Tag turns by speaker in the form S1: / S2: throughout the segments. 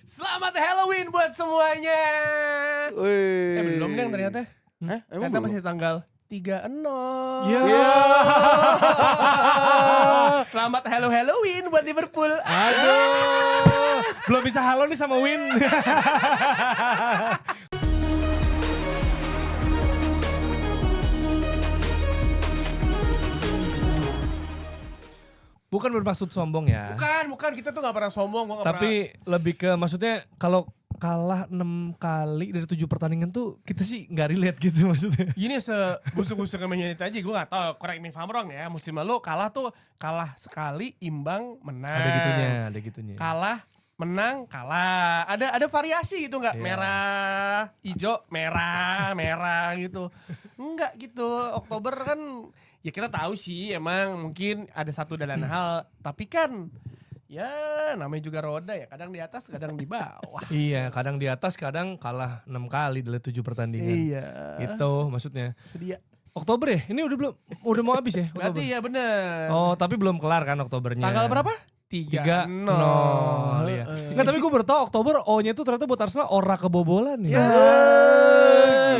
S1: Selamat Halloween buat semuanya. Belum deh ternyata.
S2: Emang
S1: Ternyata
S2: belum?
S1: masih tanggal 30.
S3: Ya.
S1: Selamat Halloween buat Liverpool.
S3: Aduh. Belum bisa halo nih sama Win. Bukan bermaksud sombong ya.
S1: Bukan kita tuh gak pernah sombong. Gua gak
S3: Tapi lebih ke maksudnya kalau kalah 6 kali dari 7 pertandingan tuh kita sih gak relate gitu maksudnya.
S1: Gini sebusuk-busuknya mainnya itu aja, gue gak tau, correct me if I'm wrong ya. Musim lalu kalah sekali, imbang, menang.
S3: Ada gitunya.
S1: Kalah, menang, kalah. Ada variasi gitu nggak?
S3: Iya.
S1: Merah, hijau, merah gitu. Enggak gitu. Oktober kan ya kita tahu sih emang mungkin ada satu dan lain hal. Tapi kan ya namanya juga roda ya. Kadang di atas, kadang di bawah.
S3: Iya, kadang di atas, kadang kalah 6 kali dari 7 pertandingan.
S1: Iya.
S3: Itu maksudnya.
S1: Sedia.
S3: Oktober ya? Ini udah mau habis ya?
S1: Berarti
S3: Oktober?
S1: ya bener.
S3: Oh, tapi belum kelar kan Oktobernya.
S1: Tanggal berapa?
S3: 3-0.
S1: 3-0.
S3: Iya. Nggak, tapi gue baru tau Oktober O-nya tuh ternyata buat Arsenal ora kebobolan ya.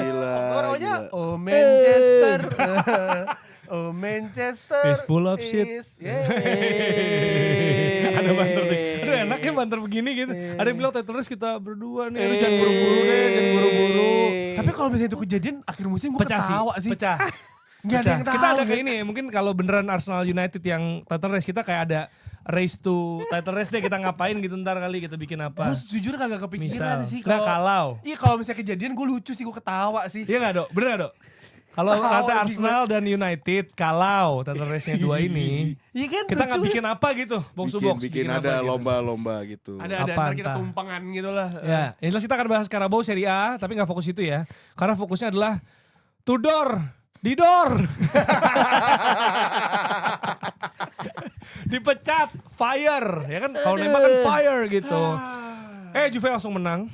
S2: Gila.
S1: Namanya
S2: gila.
S1: Oh Manchester. Oh Manchester
S3: Is full of shit. Ada banter tuh. Aduh enak ya banter begini gitu. Ada yang bilang terus kita berdua nih. Aduh jangan buru-buru deh, jangan buru-buru.
S1: Tapi kalau misalnya itu kejadian akhir musim gue
S3: Pecah
S1: ketawa sih.
S3: Pecah.
S1: Nggak ada yang tahu.
S3: Kita ada kayak ini ya, mungkin kalau beneran Arsenal United yang title race kita kayak ada race to title race deh, kita ngapain gitu ntar kali kita bikin apa.
S1: Gue jujur kagak kepikiran
S3: Misal.
S1: sih.
S3: Nggak, kalau.
S1: Iya kalau misalnya kejadian gue lucu sih, gue ketawa sih.
S3: Iya gak Dok? Bener gak Dok? Kalau
S1: Tahu
S3: kata
S1: sih
S3: Arsenal dan United, kalau title race-nya dua ini,
S1: Iya kan
S3: kita nggak
S1: lucu.
S3: bikin apa gitu, box to box.
S2: Bikin
S3: apa
S2: ada
S3: gitu.
S2: lomba-lomba gitu.
S1: Ada
S3: Apa
S1: ntar kita
S3: entah.
S1: tumpangan gitu lah.
S3: Ya, ini jelas kita akan bahas Carabao Serie A, tapi nggak fokus itu ya. Karena fokusnya adalah Tudor, Didor. Dipecat, fire. Ya kan, kalau nembak kan fire gitu. Juve langsung menang.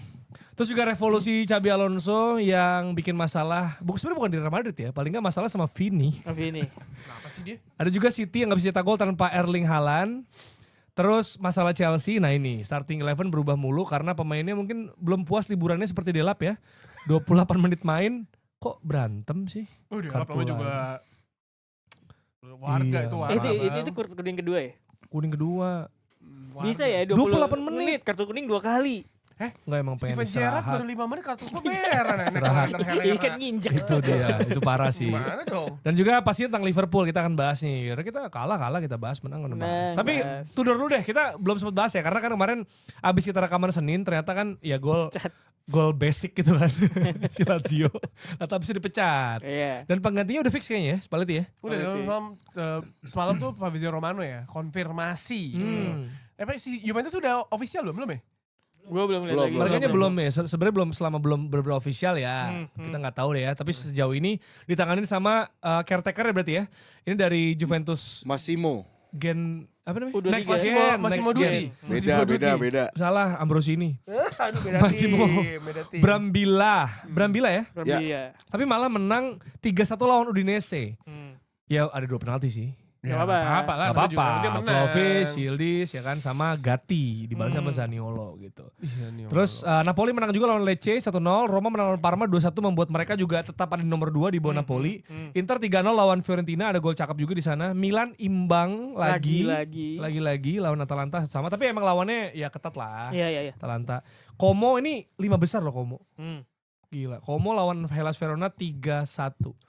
S3: Terus juga revolusi Xabi Alonso yang bikin masalah, sebenarnya bukan di Real Madrid ya, paling nggak masalah sama Vini.
S1: Kenapa sih dia?
S3: Ada juga City yang gak bisa cetak gol tanpa Erling Haaland. Terus masalah Chelsea, nah ini starting 11 berubah mulu karena pemainnya mungkin belum puas liburannya seperti Delap ya. 28 menit main, kok berantem sih?
S1: Dia
S3: Kartu
S1: lama juga warga
S3: Iya.
S1: itu warga.
S4: Itu kartu kuning kedua ya?
S3: Kuning kedua.
S4: Bisa ya
S3: 28 menit.
S4: kartu kuning 2 kali.
S3: Enggak emang pengen
S1: Steven Gerrard
S3: istirahat.
S1: baru 5 menit kartu gue merah.
S3: Istirahat.
S4: Ini kan nginjek.
S3: Itu dia, itu parah sih.
S1: Gimana dong?
S3: Dan juga pastinya tentang Liverpool kita akan bahas nih. Karena kita kalah kita bahas, menang bahas.
S4: Menang,
S3: Tapi
S4: bahas.
S3: Tudor dulu deh, kita belum sempat bahas ya. Karena kan kemarin abis kita rekaman Senin ternyata kan ya gol basic gitu kan. Si Lazio. Atau bisa dipecat.
S4: Iya.
S3: Dan penggantinya udah fix kayaknya ya, Spalletti ya.
S1: Udah semalam tuh Fabrizio Romano ya, konfirmasi. Si Juventus sudah official belum ya?
S4: Gue belum lihat
S2: Belum,
S4: lagi.
S3: Harganya belum ya, sebenarnya belum bener-bener official ya. Kita nggak tahu deh ya. Tapi sejauh ini ditanganin sama caretaker ya berarti ya. Ini dari Juventus
S2: Massimo.
S3: Gen apa namanya?
S4: Udah
S3: Next
S4: tiga.
S3: gen,
S1: Massimo
S3: next
S1: Dutti.
S3: gen.
S2: Beda.
S3: Salah, Ambrosini.
S1: Aduh beda
S3: Massimo.
S1: beda tim.
S3: Brambilla ya.
S4: Iya.
S3: Tapi malah menang 3-1 lawan Udinese. Ya ada 2 penalti sih.
S1: Ya,
S4: Gak apa-apa.
S1: apa-apa lah.
S3: Gak apa-apa.
S1: Dia menang.
S3: Vlahovic, Yildiz ya kan sama Gatti dibalas sama Zaniolo gitu. Terus Napoli menang juga lawan Lecce 1-0, Roma menang lawan Parma 2-1 membuat mereka juga tetap ada di nomor 2 di bawah Napoli. Inter 3-0 lawan Fiorentina, ada gol cakep juga di sana. Milan imbang lagi lawan Atalanta sama, tapi emang lawannya ya ketat lah.
S4: Iya.
S3: Atalanta. Como ini 5 besar loh Como. Gila, Como lawan Hellas Verona 3-1.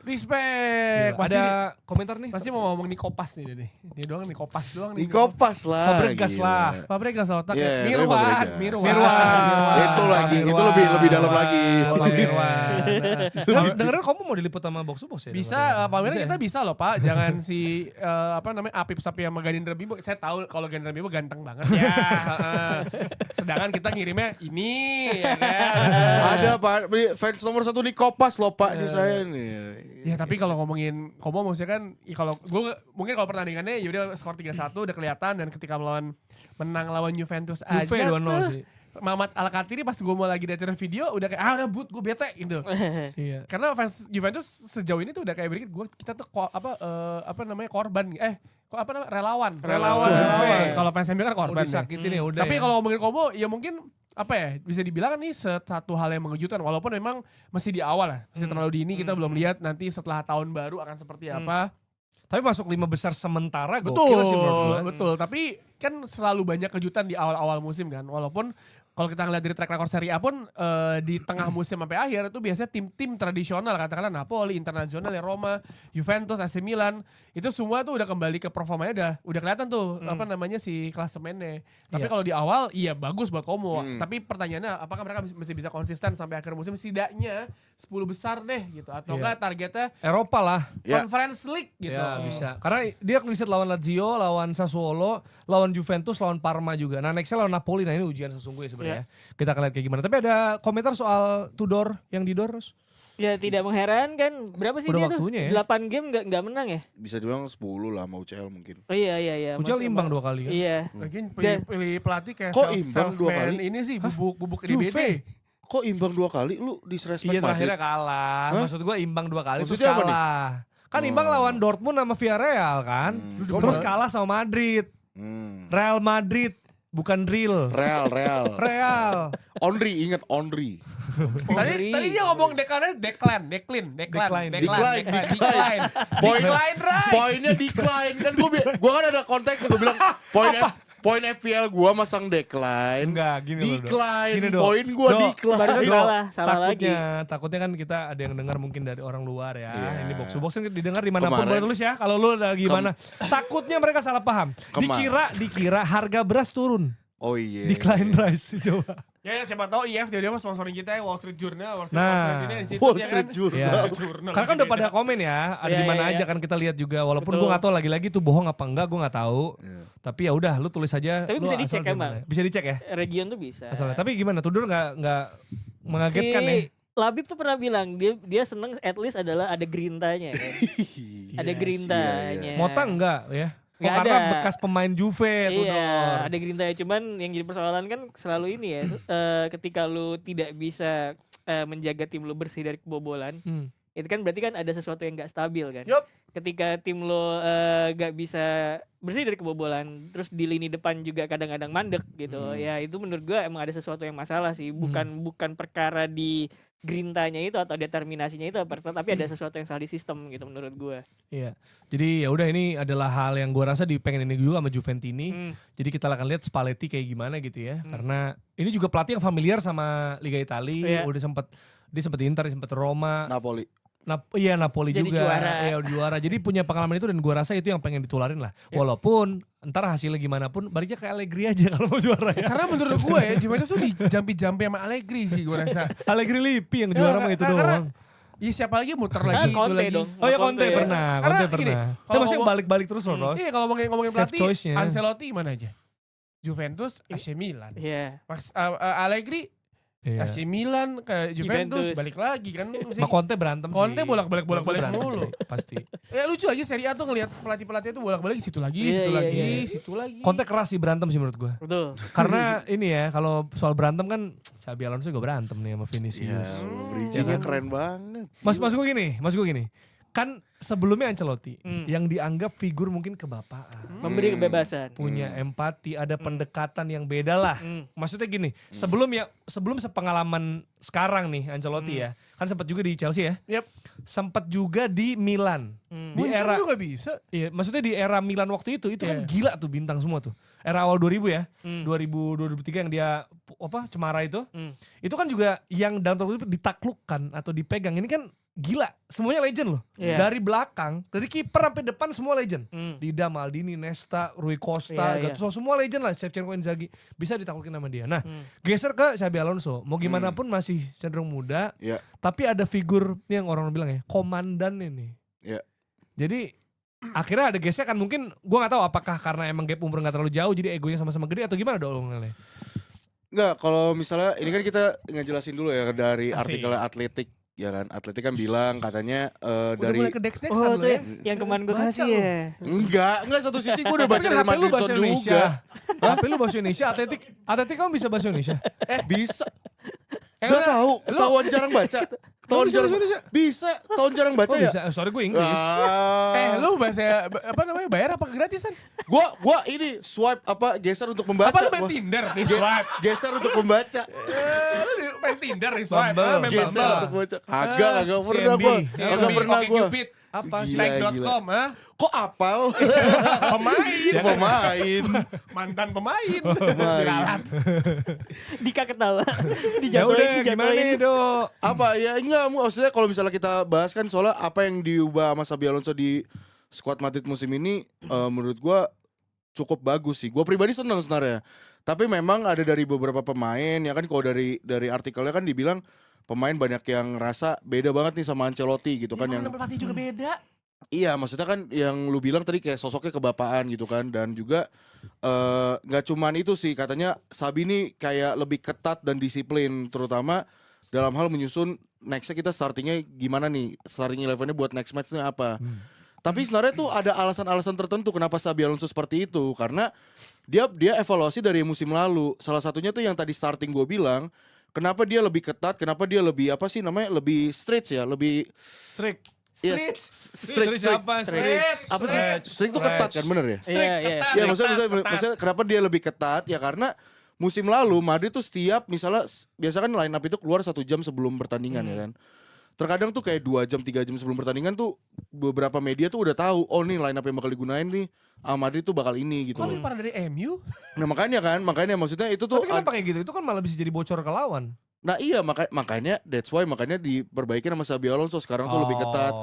S1: Respect.
S3: Gila. Ada komentar nih?
S1: Pasti mau ngomong Nikopas nih dia nih. Dia doang Nikopas doang nih.
S2: Nikopas lah.
S3: Fabregas
S2: gila.
S3: lah.
S1: Fabregas otak
S2: Iya,
S1: ya.
S2: tapi
S1: Mirwan.
S3: Mirwan.
S2: Itu lagi, itu lebih dalam lagi.
S1: Pak Mirwan.
S3: Dengerin kamu mau diliput sama box to box ya?
S1: Bisa, Pak Mirwan
S3: Bisa ya?
S1: kita bisa loh Pak. Jangan si Apip Sapi sama Ganindra Bimbo. Saya tahu kalau Ganindra Bimbo ganteng banget ya. Heeh. Sedangkan kita ngirimnya ini ya kan.
S2: Ada Pak, fans nomor 1 Nikopas loh Pak ini saya nih.
S1: Ya tapi kalau ngomongin Komo maksudnya kan kalau gue mungkin kalau pertandingannya ya udah skor 3-1 udah kelihatan, dan ketika menang lawan Juventus aja
S3: Juve 2-0
S1: tuh
S3: sih.
S1: Mamat Al-Katiri pas gue mau lagi diajarin video udah kayak udah but gue bete gitu.
S3: Iya.
S1: Karena fans Juventus sejauh ini tuh udah kayak berikut kita tuh korban relawan.
S3: Relawan.
S1: Kalau fans MU kan korban.
S3: Udah sakitin ya udah.
S1: Tapi
S3: ya.
S1: kalau ngomongin Komo ya mungkin apa ya, bisa dibilang nih satu hal yang mengejutkan walaupun memang masih di awal lah, masih terlalu dini, kita belum lihat nanti setelah tahun baru akan seperti apa.
S3: Tapi masuk 5 besar sementara
S1: Betul,
S3: gokil sih menurut gue.
S1: betul. Tapi kan selalu banyak kejutan di awal-awal musim kan. Walaupun kalau kita ngeliat dari track record Serie A pun di tengah musim sampai akhir itu biasanya tim-tim tradisional, katakanlah Napoli, Internazionale, Roma, Juventus, AC Milan, itu semua tuh udah kembali ke performanya udah kelihatan tuh apa namanya si klasemennya. Tapi
S3: Iya.
S1: kalau di awal iya bagus buat Como. Tapi pertanyaannya apakah mereka masih bisa konsisten sampai akhir musim, setidaknya 10 besar deh gitu, atau
S3: Iya.
S1: enggak targetnya
S3: Eropa lah.
S2: Ya.
S1: Conference League gitu.
S3: Ya bisa. Karena dia akan bisa lawan Lazio, lawan Sassuolo, lawan Juventus, lawan Parma juga. Nah nextnya lawan Napoli, nah ini ujian sesungguhnya sebenarnya. Kita akan lihat kayak gimana. Tapi ada komentar soal Tudor yang didor.
S4: Ya tidak mengherankan. Berapa sih
S3: Udah
S4: dia tuh?
S3: waktunya ya.
S4: 8 game nggak menang ya?
S2: Bisa dibilang 10 lah sama UCL mungkin.
S4: Oh iya.
S3: Ucel
S4: Maksud-
S3: imbang 2 kali kan.
S4: Iya.
S1: Lagian
S4: Dan-
S1: pilih pelatih kayak
S2: Kok imbang 2 kali?
S1: ini sih bubuk
S3: Juve.
S1: DBD.
S2: Kok imbang 2 kali lu disrespect
S3: Iya
S2: Madrid?
S3: terakhirnya kalah.
S2: Hah?
S3: Maksud gue imbang 2 kali terus
S2: Maksudnya apa nih?
S3: kalah. Kan imbang lawan Dortmund sama Villarreal kan. Terus kalah sama Madrid. Real Madrid. Bukan real.
S2: Real.
S3: Real.
S2: Onri, ingat Onri.
S1: Tadi dia ngomong decline.
S2: Poinnya decline kan gua kan ada konteks gua bilang poin FPL gua masang decline.
S3: Enggak, gini loh, Dok.
S2: Decline.
S3: Gini, Dok.
S2: Poin gua
S3: Dok.
S2: decline.
S4: Barusan salah lagi.
S3: Takutnya kan kita ada yang dengar mungkin dari orang luar ya.
S2: Iya.
S3: Ini box to box kan didengar dimanapun
S2: Kemarin-
S3: boleh tulis ya. Kalau lu lagi gimana. Takutnya mereka salah paham. Dikira harga beras turun.
S2: Oh iya.
S3: Decline rice coba.
S1: Ya siapa tahu IF dia mau sponsorin kita ya, Wall Street Journal, Wall Street
S3: Nah.
S1: ini di situ
S2: Wall
S1: dia
S2: Street
S1: kan.
S2: Journal.
S3: Iya.
S1: Jurnal.
S3: Karena kan udah pada komen ya, ada
S4: Iya,
S3: di mana
S4: iya,
S3: aja
S4: iya.
S3: kan kita lihat juga. Walaupun
S4: Betul.
S3: gue nggak tahu lagi-lagi itu bohong apa enggak, gue nggak tahu. Tapi ya udah, lu tulis aja.
S4: Tapi
S3: lu
S4: bisa
S3: asal
S4: dicek
S3: dari
S4: emang.
S3: mana. Bisa dicek ya.
S4: Region tuh bisa.
S3: Asalnya. Tapi gimana? Tudor nggak mengagetkan ya?
S4: Si Labib tuh pernah bilang dia seneng at least adalah ada gerintanya kan. Ada gerintanya.
S3: Mota enggak ya? Oh,
S4: Nggak
S3: karena
S4: ada.
S3: bekas pemain Juve Tudor.
S4: Iya, ada gerintanya, cuman yang jadi persoalan kan selalu ini ya, ketika lu tidak bisa menjaga tim lu bersih dari kebobolan, itu kan berarti kan ada sesuatu yang nggak stabil kan.
S1: Yup.
S4: Ketika tim lo nggak bisa bersih dari kebobolan, terus di lini depan juga kadang-kadang mandek gitu, ya itu menurut gua emang ada sesuatu yang masalah sih, bukan perkara di grintanya itu atau determinasinya itu, tapi ada sesuatu yang salah di sistem gitu menurut gua.
S3: Iya. Jadi ya udah, ini adalah hal yang gue rasa pengen ini juga sama Juventini. Jadi kita akan lihat Spalletti kayak gimana gitu ya. Karena ini juga pelatih yang familiar sama Liga Italia.
S4: Iya.
S3: Dia sempat di Inter, sempat Roma.
S2: Napoli.
S3: Iya Napoli
S4: Jadi
S3: juga.
S4: juara.
S3: Iya juara. Jadi punya pengalaman itu dan gue rasa itu yang pengen ditularin lah. Walaupun entar hasilnya gimana pun baliknya ke Allegri aja kalau mau juara ya.
S1: Karena menurut gue ya Juventus tuh dijampi-jampi sama Allegri sih gue rasa.
S3: Allegri Lippi yang juara mah itu doang.
S1: Iya siapa lagi muter lagi itu
S4: Conte
S1: lagi.
S4: dong.
S3: Oh ya
S4: Conte
S3: Conte
S4: ya.
S3: pernah.
S1: Karena
S3: Conte
S1: gini,
S3: pernah.
S1: kalau
S3: Tapi maksudnya
S1: ngomong-
S3: balik-balik terus loh, Ros.
S1: Iya kalau ngomongin
S3: Safe
S1: pelatih,
S3: choice-nya.
S1: Ancelotti mana aja? Juventus, AC Milan.
S4: Iya.
S1: Allegri,
S3: Iya.
S1: AC Milan ke Juventus,
S4: Juventus.
S1: balik lagi kan.
S3: Sama Conte berantem sih.
S1: Conte bolak-balik
S3: Conte berantem
S1: mulu.
S3: sih, pasti.
S1: Ya lucu aja Serie A tuh ngelihat pelatih-pelatih itu bolak-balik situ lagi,
S4: Iya,
S1: situ
S4: iya,
S1: lagi,
S4: iya.
S1: situ lagi.
S3: Conte keras sih berantem sih menurut gue.
S4: Betul.
S3: Karena ini ya, kalau soal berantem kan Xabi Alonso juga berantem nih sama Vinicius.
S2: Iya, bridging-nya keren banget.
S3: Maksud gue gini. Kan sebelumnya Ancelotti yang dianggap figur mungkin kebapaan.
S4: Memberi kebebasan.
S3: Punya empati, ada pendekatan yang beda lah. Maksudnya gini, sebelum sepengalaman sekarang nih Ancelotti ya. Kan sempat juga di Chelsea ya.
S1: Yep.
S3: Sempat juga di Milan. Di
S1: Munchen
S3: era
S1: juga bisa.
S3: Iya, maksudnya di era Milan waktu itu kan gila tuh bintang semua tuh. Era awal 2000 ya. 2003 yang dia cemara itu. Itu kan juga yang dalam tanda kutip ditaklukkan atau dipegang. Ini kan gila, semuanya legend loh.
S4: Iya.
S3: Dari belakang, dari kiper sampai depan semua legend. Dida, Maldini, Nesta, Rui Costa,
S4: Iya,
S3: Gattuso, semua legend lah. Shevchenko, Inzaghi bisa ditaklukin sama dia. Nah, geser ke Xabi Alonso. Mau gimana pun masih cenderung muda,
S2: Iya.
S3: tapi ada figur yang orang bilang ya, komandan ini.
S2: Iya.
S3: Jadi akhirnya ada gesekan, mungkin gue gak tahu apakah karena emang gap umur gak terlalu jauh jadi egonya sama-sama gede atau gimana dong ngeliatnya.
S2: Enggak, kalau misalnya ini kan kita ngejelasin dulu ya dari
S1: Asik.
S2: artikel Atletik. Ya kan, Atletik kan bilang katanya
S1: Udah
S2: dari
S1: mulai ke Dex-Dexan
S4: Oh
S1: lo
S4: tuh
S1: ya.
S4: yang kemarin gue
S1: Baca
S4: kasih
S1: lu.
S4: ya.
S2: enggak satu sisi gue udah baca
S3: Tapi kan
S2: dari
S3: HP lu bahasa
S2: Madridson
S3: Indonesia.
S2: juga.
S3: HP lu bahasa Indonesia, Atletik kamu bisa bahasa Indonesia.
S2: Bisa.
S1: Enggak,
S2: Enggak tahu, ketahuan jarang baca. Tahun
S3: bisa,
S2: jarang
S3: bisa.
S2: bisa. Tahun jarang baca
S3: Oh
S2: ya.
S3: bisa, sorry gue Inggris.
S1: Lu bahasa apa namanya bayar apa gratisan?
S2: Gua ini swipe geser untuk membaca.
S1: Apa lu main
S2: Gua.
S1: Tinder di swipe?
S2: Geser untuk membaca.
S1: Lu main Tinder di swipe?
S3: Bumble.
S1: Main
S2: Geser
S1: Bumble.
S2: untuk membaca. Kagak pernah
S3: CMB.
S2: gua.
S3: CMB.
S2: Kagak pernah
S1: Oke,
S2: gua.
S1: Cupid.
S3: Apa sih?
S2: Gila.
S1: Snake.com, ha?
S2: Kok apal?
S1: Pemain.
S2: Pemain.
S1: Mantan pemain.
S2: Pemain.
S1: Diralat.
S4: Dika ketawa.
S3: Ya udah gimana
S4: dijatuhin.
S3: nih Dok?
S2: Apa ya enggak maksudnya kalau misalnya kita bahas kan soalnya apa yang diubah sama Xabi Alonso di skuad Madrid musim ini menurut gua cukup bagus sih. Gua pribadi senang sebenarnya. Tapi memang ada dari beberapa pemain ya kan kalau dari artikelnya kan dibilang pemain banyak yang rasa beda banget nih sama Ancelotti gitu kan yang
S1: pelatih juga beda.
S2: iya maksudnya kan yang lu bilang tadi kayak sosoknya kebapaan gitu kan dan juga nggak cuman itu sih katanya Xabi ini kayak lebih ketat dan disiplin terutama dalam hal menyusun nextnya kita startingnya gimana nih starting 11-nya buat next matchnya apa. Tapi sebenarnya tuh ada alasan-alasan tertentu kenapa Xabi Alonso seperti itu karena dia evaluasi dari musim lalu salah satunya tuh yang tadi starting gue bilang kenapa dia lebih ketat kenapa dia lebih apa sih namanya lebih strict ya lebih
S3: Strict.
S2: iya,
S3: Strict siapa?
S2: apa sih strict tuh ketat kan bener ya.
S4: Iya, iya.
S2: Ya maksudnya kenapa dia lebih ketat ya karena musim lalu Madrid tuh setiap misalnya biasa kan line up itu keluar 1 jam sebelum pertandingan ya kan. Terkadang tuh kayak 2 jam 3 jam sebelum pertandingan tuh beberapa media tuh udah tahu oh nih line up yang bakal digunain nih Madrid tuh bakal ini gitu
S1: Kok
S2: loh.
S1: lu parah dari MU?
S2: Nah makanya maksudnya itu tuh
S3: Tapi kenapa kayak gitu? Itu kan malah bisa jadi bocor ke lawan.
S2: nah iya makanya that's why makanya diperbaiki sama Xabi Alonso sekarang tuh lebih ketat.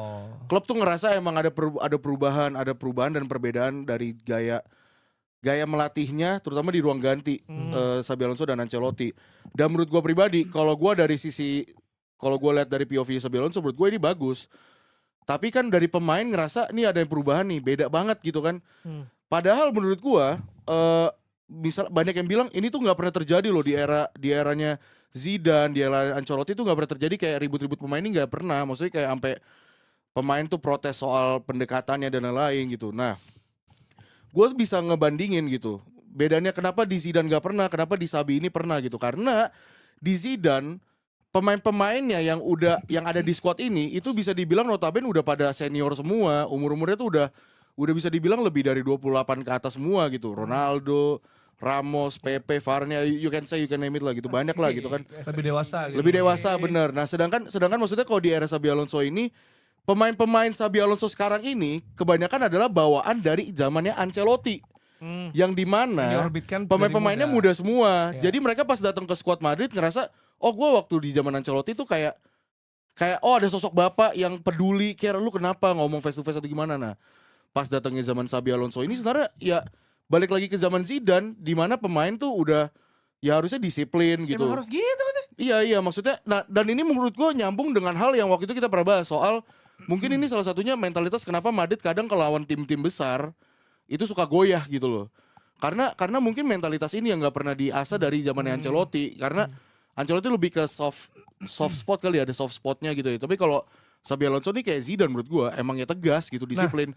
S2: Klub tuh ngerasa emang ada perubahan dan perbedaan dari gaya melatihnya terutama di ruang ganti Xabi Alonso dan Ancelotti. Dan menurut gua pribadi kalau gua lihat dari POV Xabi Alonso menurut gua ini bagus. Tapi kan dari pemain ngerasa nih ada yang perubahan nih, beda banget gitu kan. Padahal menurut gua misal banyak yang bilang ini tuh nggak pernah terjadi loh di eranya Zidane, di era Ancelotti tuh nggak pernah terjadi kayak ribut-ribut pemain ini nggak pernah. Maksudnya kayak sampai pemain tuh protes soal pendekatannya dan lain-lain gitu. Nah, gue bisa ngebandingin gitu. Bedanya kenapa di Zidane nggak pernah, kenapa di Xabi ini pernah gitu. Karena di Zidane pemain-pemainnya yang ada di squad ini itu bisa dibilang notabene udah pada senior semua. Umur-umurnya tuh udah bisa dibilang lebih dari 28 ke atas semua gitu. Ronaldo, Ramos, Pepe, Varane, you can name it lah gitu. Banyak lah gitu kan.
S3: Lebih dewasa gitu.
S2: Lebih dewasa bener. Nah sedangkan maksudnya kalau di era Xabi Alonso ini pemain-pemain Xabi Alonso sekarang ini kebanyakan adalah bawaan dari zamannya Ancelotti. Yang dimana
S3: Diorbitkan
S2: pemain-pemainnya
S3: dari
S2: muda semua.
S3: Ya.
S2: Jadi mereka pas datang ke skuad Madrid ngerasa, oh gue waktu di zaman Ancelotti tuh kayak oh ada sosok bapak yang peduli, care lu kenapa ngomong face to face atau gimana. Nah pas datangnya zaman Xabi Alonso ini sebenarnya ya balik lagi ke zaman Zidane di mana pemain tuh udah ya harusnya disiplin gitu.
S1: Emang harus gitu sih.
S2: Iya maksudnya nah dan ini menurut gue nyambung dengan hal yang waktu itu kita pernah bahas soal mungkin ini salah satunya mentalitas kenapa Madrid kadang kelawan tim-tim besar itu suka goyah gitu loh. Karena mungkin mentalitas ini yang nggak pernah diasah dari zamannya Ancelotti karena Ancelotti lebih ke soft spot kali ada soft spotnya gitu ya. Tapi kalau Xabi Alonso nih kayak Zidane menurut gue emangnya tegas gitu disiplin.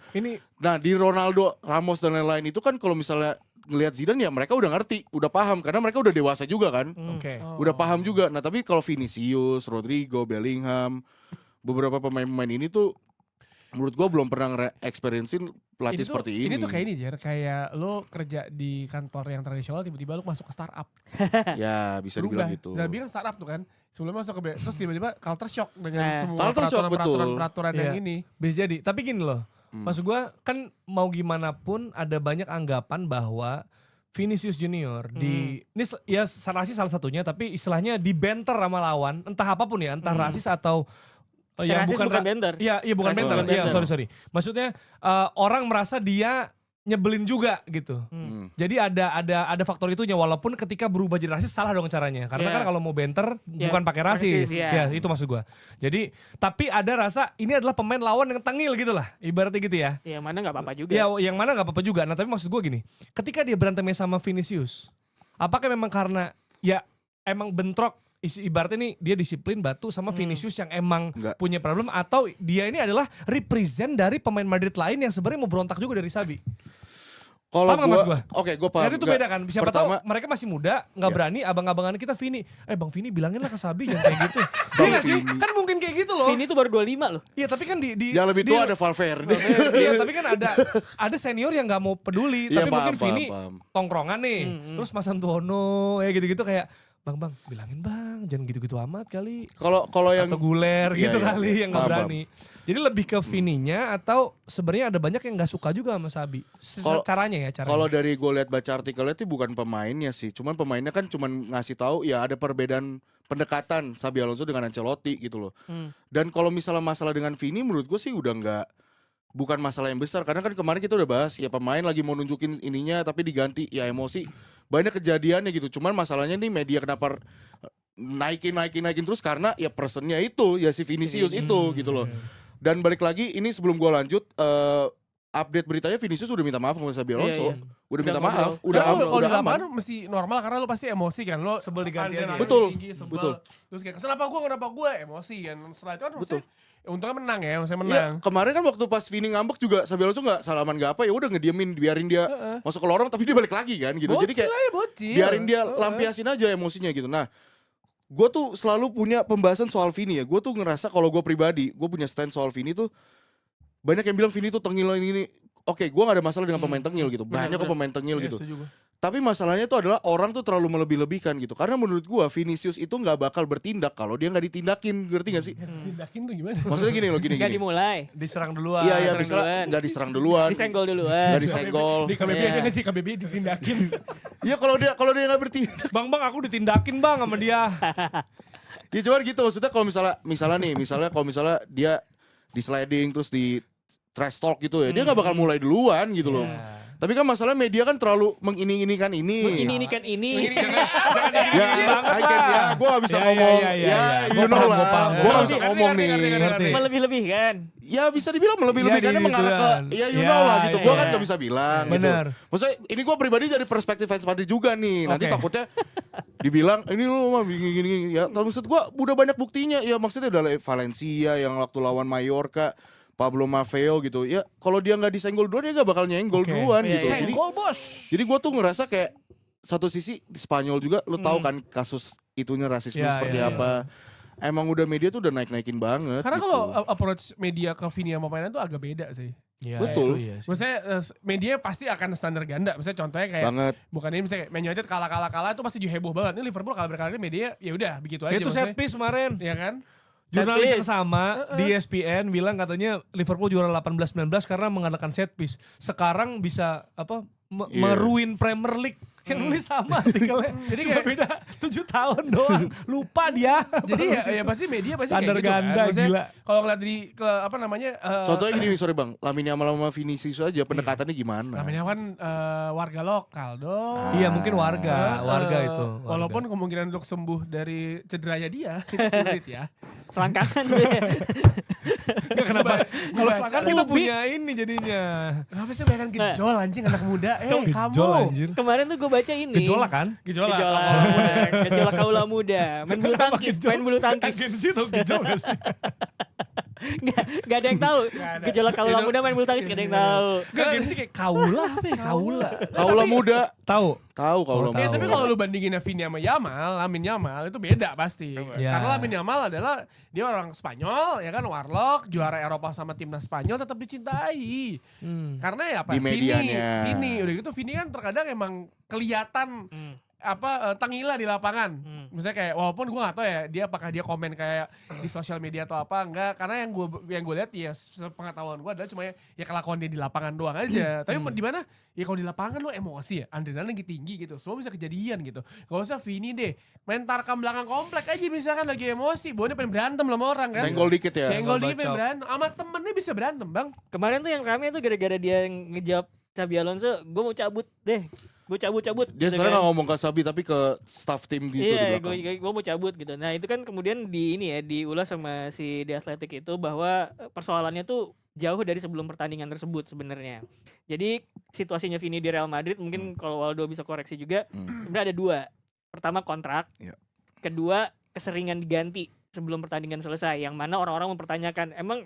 S2: Nah di Ronaldo, Ramos dan lain-lain itu kan kalau misalnya ngelihat Zidane ya mereka udah ngerti, udah paham karena mereka udah dewasa juga kan.
S3: Oke.
S2: Udah paham juga. Nah tapi kalau Vinicius, Rodrigo, Bellingham, beberapa pemain-pemain ini tuh menurut gue belum pernah experiencein pelatih seperti ini.
S1: Ini tuh kayak ini Jer, kayak lo kerja di kantor yang tradisional tiba-tiba lo masuk ke startup.
S2: Ya bisa dibilang gitu.
S1: Zabi kan startup tuh kan. Sebelumnya masuk ke terus tiba-tiba culture shock dengan semua
S2: culture shock,
S1: peraturan yang ini.
S3: Bisa jadi. Tapi gini loh. Maksud gue kan mau gimana pun ada banyak anggapan bahwa Vinicius Junior di ini ya rasis salah satunya tapi istilahnya di banter sama lawan entah apapun ya entah rasis atau yang
S4: rasis bukan banter.
S3: Iya bukan
S4: Rasis
S3: banter.
S4: bukan
S3: Iya
S4: banter.
S3: sorry. Maksudnya orang merasa dia nyebelin juga gitu. Jadi ada faktor itunya walaupun ketika berubah jadi rasis salah dong caranya. Karena kan kalau mau banter bukan pakai rasis. Ya itu maksud gua. Jadi tapi ada rasa ini adalah pemain lawan yang tengil gitu lah. Ibaratnya gitu ya.
S4: Ya mana nggak apa-apa juga.
S3: Ya yang mana nggak apa-apa juga. Nah tapi maksud gua gini. Ketika dia berantemnya sama Vinicius. Apakah memang karena ya emang bentrok ibaratnya nih dia disiplin batu sama Vinicius yang emang punya problem atau dia ini adalah represent dari pemain Madrid lain yang sebenarnya mau berontak juga dari Xabi.
S2: Kalau
S3: Paham nggak maksud gua?
S2: Oke, gue paham.
S3: Jadi itu beda kan. Siapa tahu
S2: Pertama,
S3: mereka masih muda, nggak
S2: Iya.
S3: berani abang-abangan kita Vini. Bang Vini bilangin lah ke Sabi jangan kayak gitu. Iya nggak sih?
S2: Vini.
S3: Kan mungkin kayak gitu loh.
S4: Vini tuh baru 25 loh.
S3: Iya tapi kan di
S2: yang lebih tua ada Valverde.
S3: Iya tapi kan ada senior yang nggak mau peduli.
S2: Iya,
S3: Tapi mungkin
S2: paham,
S3: Vini
S2: paham.
S3: tongkrongan nih. Terus Mas Antuono ya gitu-gitu kayak bang bilangin bang jangan gitu-gitu amat kali.
S2: Kalau yang
S3: Atau guler
S2: Iya,
S3: gitu
S2: iya,
S3: kali
S2: iya.
S3: yang nggak
S2: Paham,
S3: berani. Jadi lebih ke Vininya atau sebenarnya ada banyak yang nggak suka juga sama Sabi. Caranya.
S2: Kalau dari gue lihat baca artikelnya itu bukan pemainnya sih, cuman pemainnya kan cuman ngasih tahu ya ada perbedaan pendekatan Xabi Alonso dengan Ancelotti gitu loh. Dan kalau misalnya masalah dengan Vini menurut gue sih udah bukan masalah yang besar karena kan kemarin kita udah bahas ya pemain lagi mau nunjukin ininya tapi diganti ya emosi banyak kejadiannya gitu. Cuman masalahnya nih media kenapa naikin terus karena ya personnya itu ya si Vinicius itu gitu loh. Dan balik lagi ini sebelum gue lanjut update beritanya Vinicius udah minta maaf sama Xabi Alonso.
S4: Iya.
S2: Udah minta
S4: ngobrol.
S2: maaf,
S1: Udah kalau di
S2: udah
S1: lapangan
S2: aman.
S1: mesti normal karena lo pasti emosi kan lo
S3: Sebel diganti aja.
S2: Betul,
S1: sebel.
S2: betul.
S1: Terus kayak kenapa gue emosi kan setelah itu kan
S2: Betul.
S1: maksudnya untungnya menang ya maksudnya
S2: Iya,
S1: menang.
S2: kemarin kan waktu pas Vini ngambek juga Xabi Alonso nggak salaman nggak apa ya udah ngediemin biarin dia masuk ke lorong tapi dia balik lagi kan gitu. Jadi kayak
S1: bocil.
S2: biarin dia lampiasin aja emosinya gitu. Nah, gue tuh selalu punya pembahasan soal Vini ya. Gue tuh ngerasa kalau gue pribadi, gue punya stand soal Vini tuh banyak yang bilang Vini tuh tengil ini. Oke, gue gak ada masalah dengan pemain tengil gitu. Banyak kok pemain tengil gitu. Tapi masalahnya itu adalah orang tuh terlalu melebih-lebihkan gitu. Karena menurut gue Vinicius itu gak bakal bertindak kalau dia gak ditindakin. Ngerti gak sih?
S1: Tindakin tuh gimana?
S2: Maksudnya gini loh,
S4: Gak
S2: gini.
S4: dimulai.
S3: Diserang duluan.
S2: Iya,
S4: diserang
S2: misalnya
S4: duluan.
S2: gak diserang duluan.
S4: Disenggol duluan.
S2: Gak disenggol.
S1: Di KBB
S4: Iya.
S1: aja nggak sih KBB ditindakin.
S2: Iya kalau dia gak bertindak.
S3: Bang aku ditindakin bang sama dia.
S2: Ya cuman gitu maksudnya kalau misalnya kalau misalnya dia di sliding terus di trash talk gitu ya, dia gak bakal mulai duluan gitu loh. Tapi kan masalah media kan terlalu mengini-inikan ini.
S4: Ini kan ini.
S2: Ya, gue gak bisa ngomong.
S3: Iya.
S2: You know lah. Gue gak bisa ngomong nih.
S3: ngerti.
S4: Melebih-lebih kan.
S2: Ya bisa dibilang melebih-lebihkannya
S3: Ya,
S2: mengarah ke,
S3: digituan.
S2: ya you
S3: Ya,
S2: know lah gitu. Gue
S3: ya.
S2: kan gak bisa bilang gitu.
S3: Bener.
S2: Maksudnya ini gue pribadi dari perspektif fans Madrid juga nih. Nanti
S3: Oke.
S2: takutnya dibilang ini lu mah gini. Ya maksud gue udah banyak buktinya. Ya maksudnya udah Valencia yang waktu lawan Mallorca. Pablo Maffeo gitu ya kalau dia nggak disenggol duluan dia nggak bakal nyenggol
S3: Oke.
S2: duluan
S4: Iya,
S2: gitu
S4: iya.
S1: Senggol bos.
S2: jadi gue tuh ngerasa kayak satu sisi di Spanyol juga lu tahu kan kasus itunya rasisme
S3: Ya,
S2: seperti
S3: ya,
S2: apa emang udah media tuh udah naik-naikin banget
S1: Karena
S2: gitu.
S1: kalau approach media ke Vini sama mainan tuh agak beda sih.
S3: Ya,
S2: Betul.
S3: itu iya sih.
S1: Maksudnya media pasti akan standar ganda. Misalnya contohnya kayak
S2: banget
S1: bukan ini misalnya Man United kalah itu pasti heboh banget. Ini Liverpool kalah berkali media ya udah begitu aja.
S3: Itu set piece kemarin.
S1: Ya kan?
S3: Jurnalis yang
S4: piece.
S3: sama di ESPN bilang katanya Liverpool juara 18-19 karena mengandalkan set piece. Sekarang bisa
S2: Iya.
S3: meruin Premier League. Yang nulis sama artikelnya. Jadi cuma beda 7 tahun doang. Lupa dia.
S1: Jadi ya pasti media pasti
S3: Standar
S1: kayak gitu
S3: ganda,
S1: kan. Maksudnya
S3: gila.
S1: kalau ngeliat di apa namanya
S2: contohnya gini sorry bang Lamine Yamal sama Vinicius aja pendekatannya gimana
S1: namanya kan warga lokal dong.
S3: Iya mungkin warga itu.
S1: Walaupun kemungkinan untuk sembuh dari cederanya dia itu sulit ya.
S4: Selangkangan gue.
S3: Kenapa? Kalau selangkan kita
S4: Ubi.
S3: punya ini jadinya.
S1: Kenapa sih bayangkan gejol anjing anak muda?
S3: Gejol
S1: Kamu.
S3: anjir.
S4: Kemarin tuh gue baca ini.
S3: Gejolak kan?
S4: Gejolak kaula muda. Main bulu tangkis. Main bulu tangkis.
S3: Agensi tuh gejol gak sih?
S4: Gak ada yang tahu.
S1: ada.
S4: Gejolak kaula muda main bulu tangkis gak ada yang tahu.
S3: Gak gini sih kayak kaula apa ya? Kaula.
S2: Kaula muda
S3: Tahu.
S2: tahu kaula
S3: Oh,
S2: muda
S1: Ya,
S3: tahu.
S1: tapi kalau lu bandingin Vini sama Lamine Yamal itu beda pasti.
S3: Ya.
S1: Karena Lamine Yamal adalah dia orang Spanyol ya kan warlock, juara Eropa sama timnas Spanyol tetap dicintai. Karena ya apa?
S2: Di medianya.
S1: Vini udah gitu Vini kan terkadang emang kelihatan tengila di lapangan. Misalnya kayak walaupun gue gak tahu ya dia apakah dia komen kayak di sosial media atau apa enggak karena yang gue lihat ya sepengetahuan gue adalah cuma ya kelakuan dia di lapangan doang aja. Tapi di mana ya kalau di lapangan lo emosi ya, adrenalin lagi tinggi gitu. Semua bisa kejadian gitu. Gak usah Vini deh, main tarkam belakang komplek aja misalkan lagi emosi, dia pengen berantem sama orang kan.
S2: senggol dikit ya
S1: Senggol dikit pengen
S3: bacok.
S1: berantem, sama temennya bisa berantem bang.
S4: Kemarin tuh yang rame tuh gara-gara dia ngejawab Xabi Alonso, gue mau cabut deh. Gue cabut.
S2: dia
S4: gitu
S2: sebenarnya
S4: kan.
S2: nggak ngomong ke Sabi tapi ke staff tim gitu
S4: Iya,
S2: di belakang
S4: gue mau cabut gitu. Nah itu kan kemudian diulas sama si The Athletic itu bahwa persoalannya tuh jauh dari sebelum pertandingan tersebut sebenarnya. Jadi situasinya Vini di Real Madrid mungkin kalau Waldo bisa koreksi juga, sebenarnya ada dua. Pertama kontrak,
S2: Iya.
S4: kedua keseringan diganti sebelum pertandingan selesai. Yang mana orang-orang mempertanyakan emang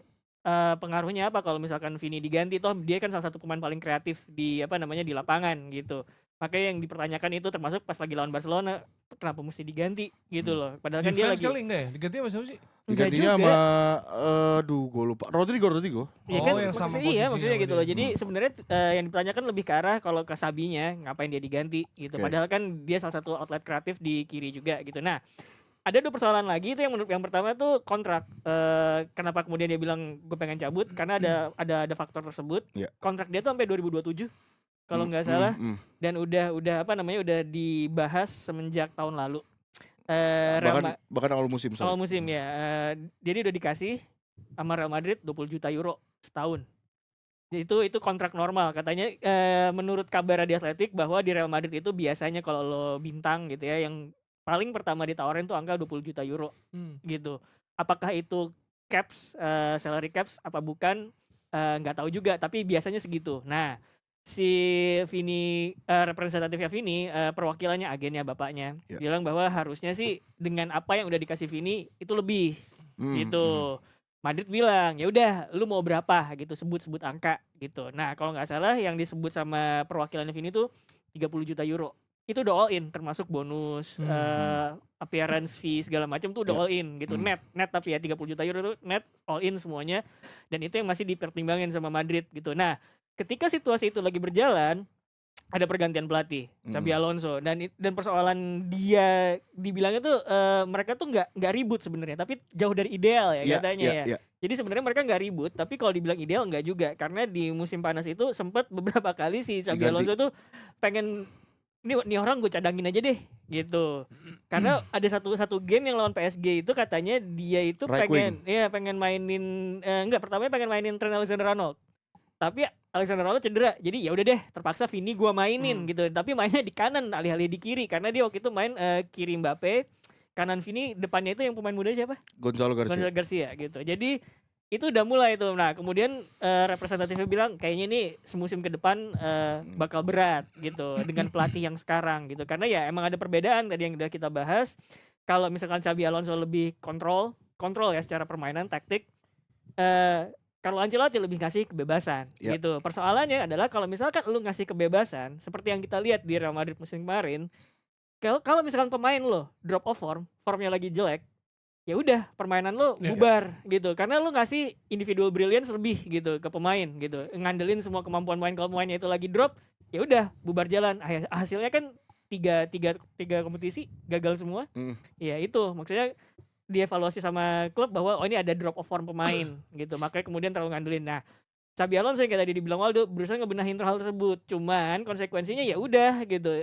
S4: pengaruhnya apa kalau misalkan Vini diganti, toh dia kan salah satu pemain paling kreatif di di lapangan gitu. Makanya yang dipertanyakan itu termasuk pas lagi lawan Barcelona, kenapa mesti diganti gitu loh. Padahal kan dia
S3: Defense
S4: lagi
S3: kali enggak ya? Diganti sama siapa sih?
S4: enggak
S2: Digantinya
S4: juga.
S2: sama gue lupa. Rodrigo.
S4: Iya
S3: Oh,
S4: kan
S3: yang sama
S4: maksudnya
S3: posisi
S4: maksudnya
S3: sama
S4: gitu
S3: dia.
S4: loh. Jadi sebenarnya yang ditanyakan lebih ke arah kalau ke Sabinya ngapain dia diganti gitu.
S2: Oke.
S4: Padahal kan dia salah satu outlet kreatif di kiri juga gitu. Nah, ada 2 persoalan lagi itu yang pertama tuh kontrak. Kenapa kemudian dia bilang gue pengen cabut karena ada faktor tersebut.
S2: Iya.
S4: Kontrak dia tuh sampai 2027 kalau nggak salah dan udah udah dibahas semenjak tahun lalu.
S2: Bahkan awal musim.
S4: Awal musim ya. Jadi udah dikasih sama Real Madrid 20 juta euro setahun. Itu kontrak normal katanya. Menurut kabar di Athletic bahwa di Real Madrid itu biasanya kalau lo bintang gitu ya, yang paling pertama ditawarin tuh angka 20 juta euro gitu. Apakah itu caps, salary caps apa bukan, nggak tahu juga, tapi biasanya segitu. Nah, si Vini, representatifnya Vini, perwakilannya agennya bapaknya bilang bahwa harusnya sih dengan apa yang udah dikasih Vini itu lebih gitu. Madrid bilang ya udah lu mau berapa gitu, sebut angka gitu. Nah kalau nggak salah yang disebut sama perwakilannya Vini tuh 30 juta euro. Itu udah all in termasuk bonus, appearance fee segala macam tuh udah all in gitu. Net tapi ya 30 juta euro tuh net all in semuanya, dan itu yang masih dipertimbangin sama Madrid gitu. Nah ketika situasi itu lagi berjalan, ada pergantian pelatih Xabi Alonso, dan persoalan dia dibilangnya tuh mereka tuh nggak ribut sebenarnya, tapi jauh dari ideal ya katanya ya. Jadi sebenarnya mereka nggak ribut, tapi kalau dibilang ideal nggak juga, karena di musim panas itu sempat beberapa kali si Xabi Alonso tuh pengen ini orang gue cadangin aja deh gitu. Karena ada satu game yang lawan PSG itu katanya dia itu pengen mainin pertamanya pengen mainin Trent Alexander-Arnold. Tapi Alexander-Arnold cedera. Jadi ya udah deh, terpaksa Vini gua mainin gitu. Tapi mainnya di kanan alih-alih di kiri karena dia waktu itu main kiri Mbappe, kanan Vini, depannya itu yang pemain muda siapa?
S2: Gonzalo
S4: Garcia gitu. Jadi itu udah mulai tuh. Nah, kemudian representatifnya bilang kayaknya ini semusim ke depan bakal berat gitu dengan pelatih yang sekarang gitu. Karena ya emang ada perbedaan tadi yang udah kita bahas. Kalau misalkan Xabi Alonso lebih kontrol ya secara permainan taktik, Carlo Ancelotti lebih ngasih kebebasan gitu. Persoalannya adalah kalau misalkan lu ngasih kebebasan seperti yang kita lihat di Real Madrid musim kemarin, kalau misalkan pemain lo drop off formnya lagi jelek, ya udah permainan lo bubar gitu. Karena lu ngasih individual brilliance lebih gitu ke pemain gitu. Ngandelin semua kemampuan pemain, kalau pemainnya itu lagi drop, ya udah bubar jalan. Hasilnya kan tiga kompetisi gagal semua. Ya itu maksudnya dievaluasi sama klub bahwa ini ada drop of form pemain gitu, makanya kemudian terlalu ngandelin. Nah Xabi Alonso yang kayak tadi dibilang Waldo berusaha ngebenahin hal tersebut, cuman konsekuensinya ya udah gitu,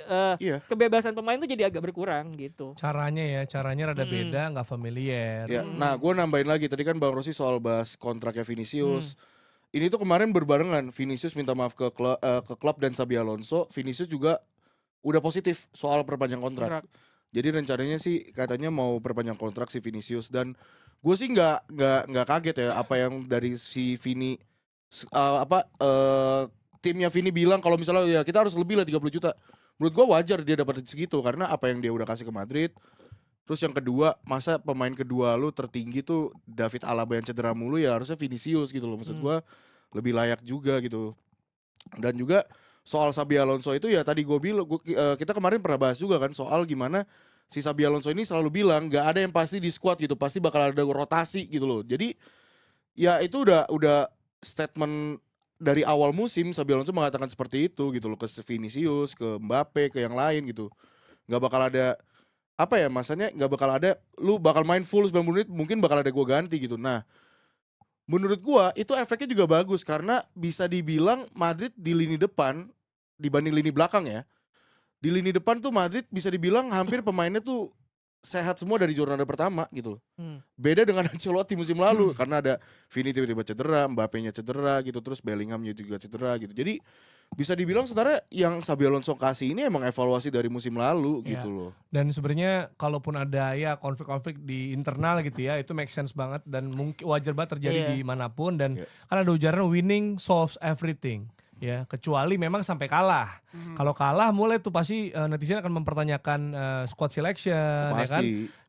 S4: kebebasan pemain tuh jadi agak berkurang gitu.
S3: Caranya rada beda, nggak familiar.
S2: Nah gue nambahin lagi tadi kan Bang Rossi soal bahas kontraknya Vinicius. Ini tuh kemarin berbarengan, Vinicius minta maaf ke klub dan Xabi Alonso. Vinicius juga udah positif soal perpanjang kontrak. Jadi rencananya sih katanya mau perpanjang kontrak si Vinicius, dan gue sih nggak kaget ya apa yang dari si Vini timnya Vini bilang kalau misalnya ya kita harus lebih lah 30 juta. Menurut gue wajar dia dapat segitu karena apa yang dia udah kasih ke Madrid. Terus yang kedua, masa pemain kedua lu tertinggi tuh David Alaba yang cedera mulu, ya harusnya Vinicius gitu loh. Maksud gue lebih layak juga gitu. Dan juga soal Xabi Alonso itu ya tadi gue bilang, kita kemarin pernah bahas juga kan soal gimana si Xabi Alonso ini selalu bilang gak ada yang pasti di squad gitu, pasti bakal ada rotasi gitu loh. Jadi ya itu udah statement dari awal musim. Xabi Alonso mengatakan seperti itu gitu loh, ke Vinicius, ke Mbappe, ke yang lain gitu. Gak bakal ada masanya gak bakal ada lu bakal main full 90 menit, mungkin bakal ada gue ganti gitu. Nah menurut gua itu efeknya juga bagus karena bisa dibilang Madrid di lini depan dibanding lini belakang ya. Di lini depan tuh Madrid bisa dibilang hampir pemainnya tuh sehat semua dari jornada pertama gitu loh. Beda dengan Ancelotti musim lalu karena ada Vini tiba-tiba cedera, Mbappe-nya cedera gitu, terus Bellingham-nya juga cedera gitu. Jadi bisa dibilang sebenarnya yang Xabi Alonso kasih ini emang evaluasi dari musim lalu gitu loh.
S3: Dan sebenarnya kalaupun ada ya konflik-konflik di internal gitu ya, itu make sense banget dan mungkin wajar banget terjadi dimanapun, dan kan ada ujaran winning solves everything ya, kecuali memang sampai kalah. Kalau kalah mulai tuh pasti netizen akan mempertanyakan squad selection ya kan.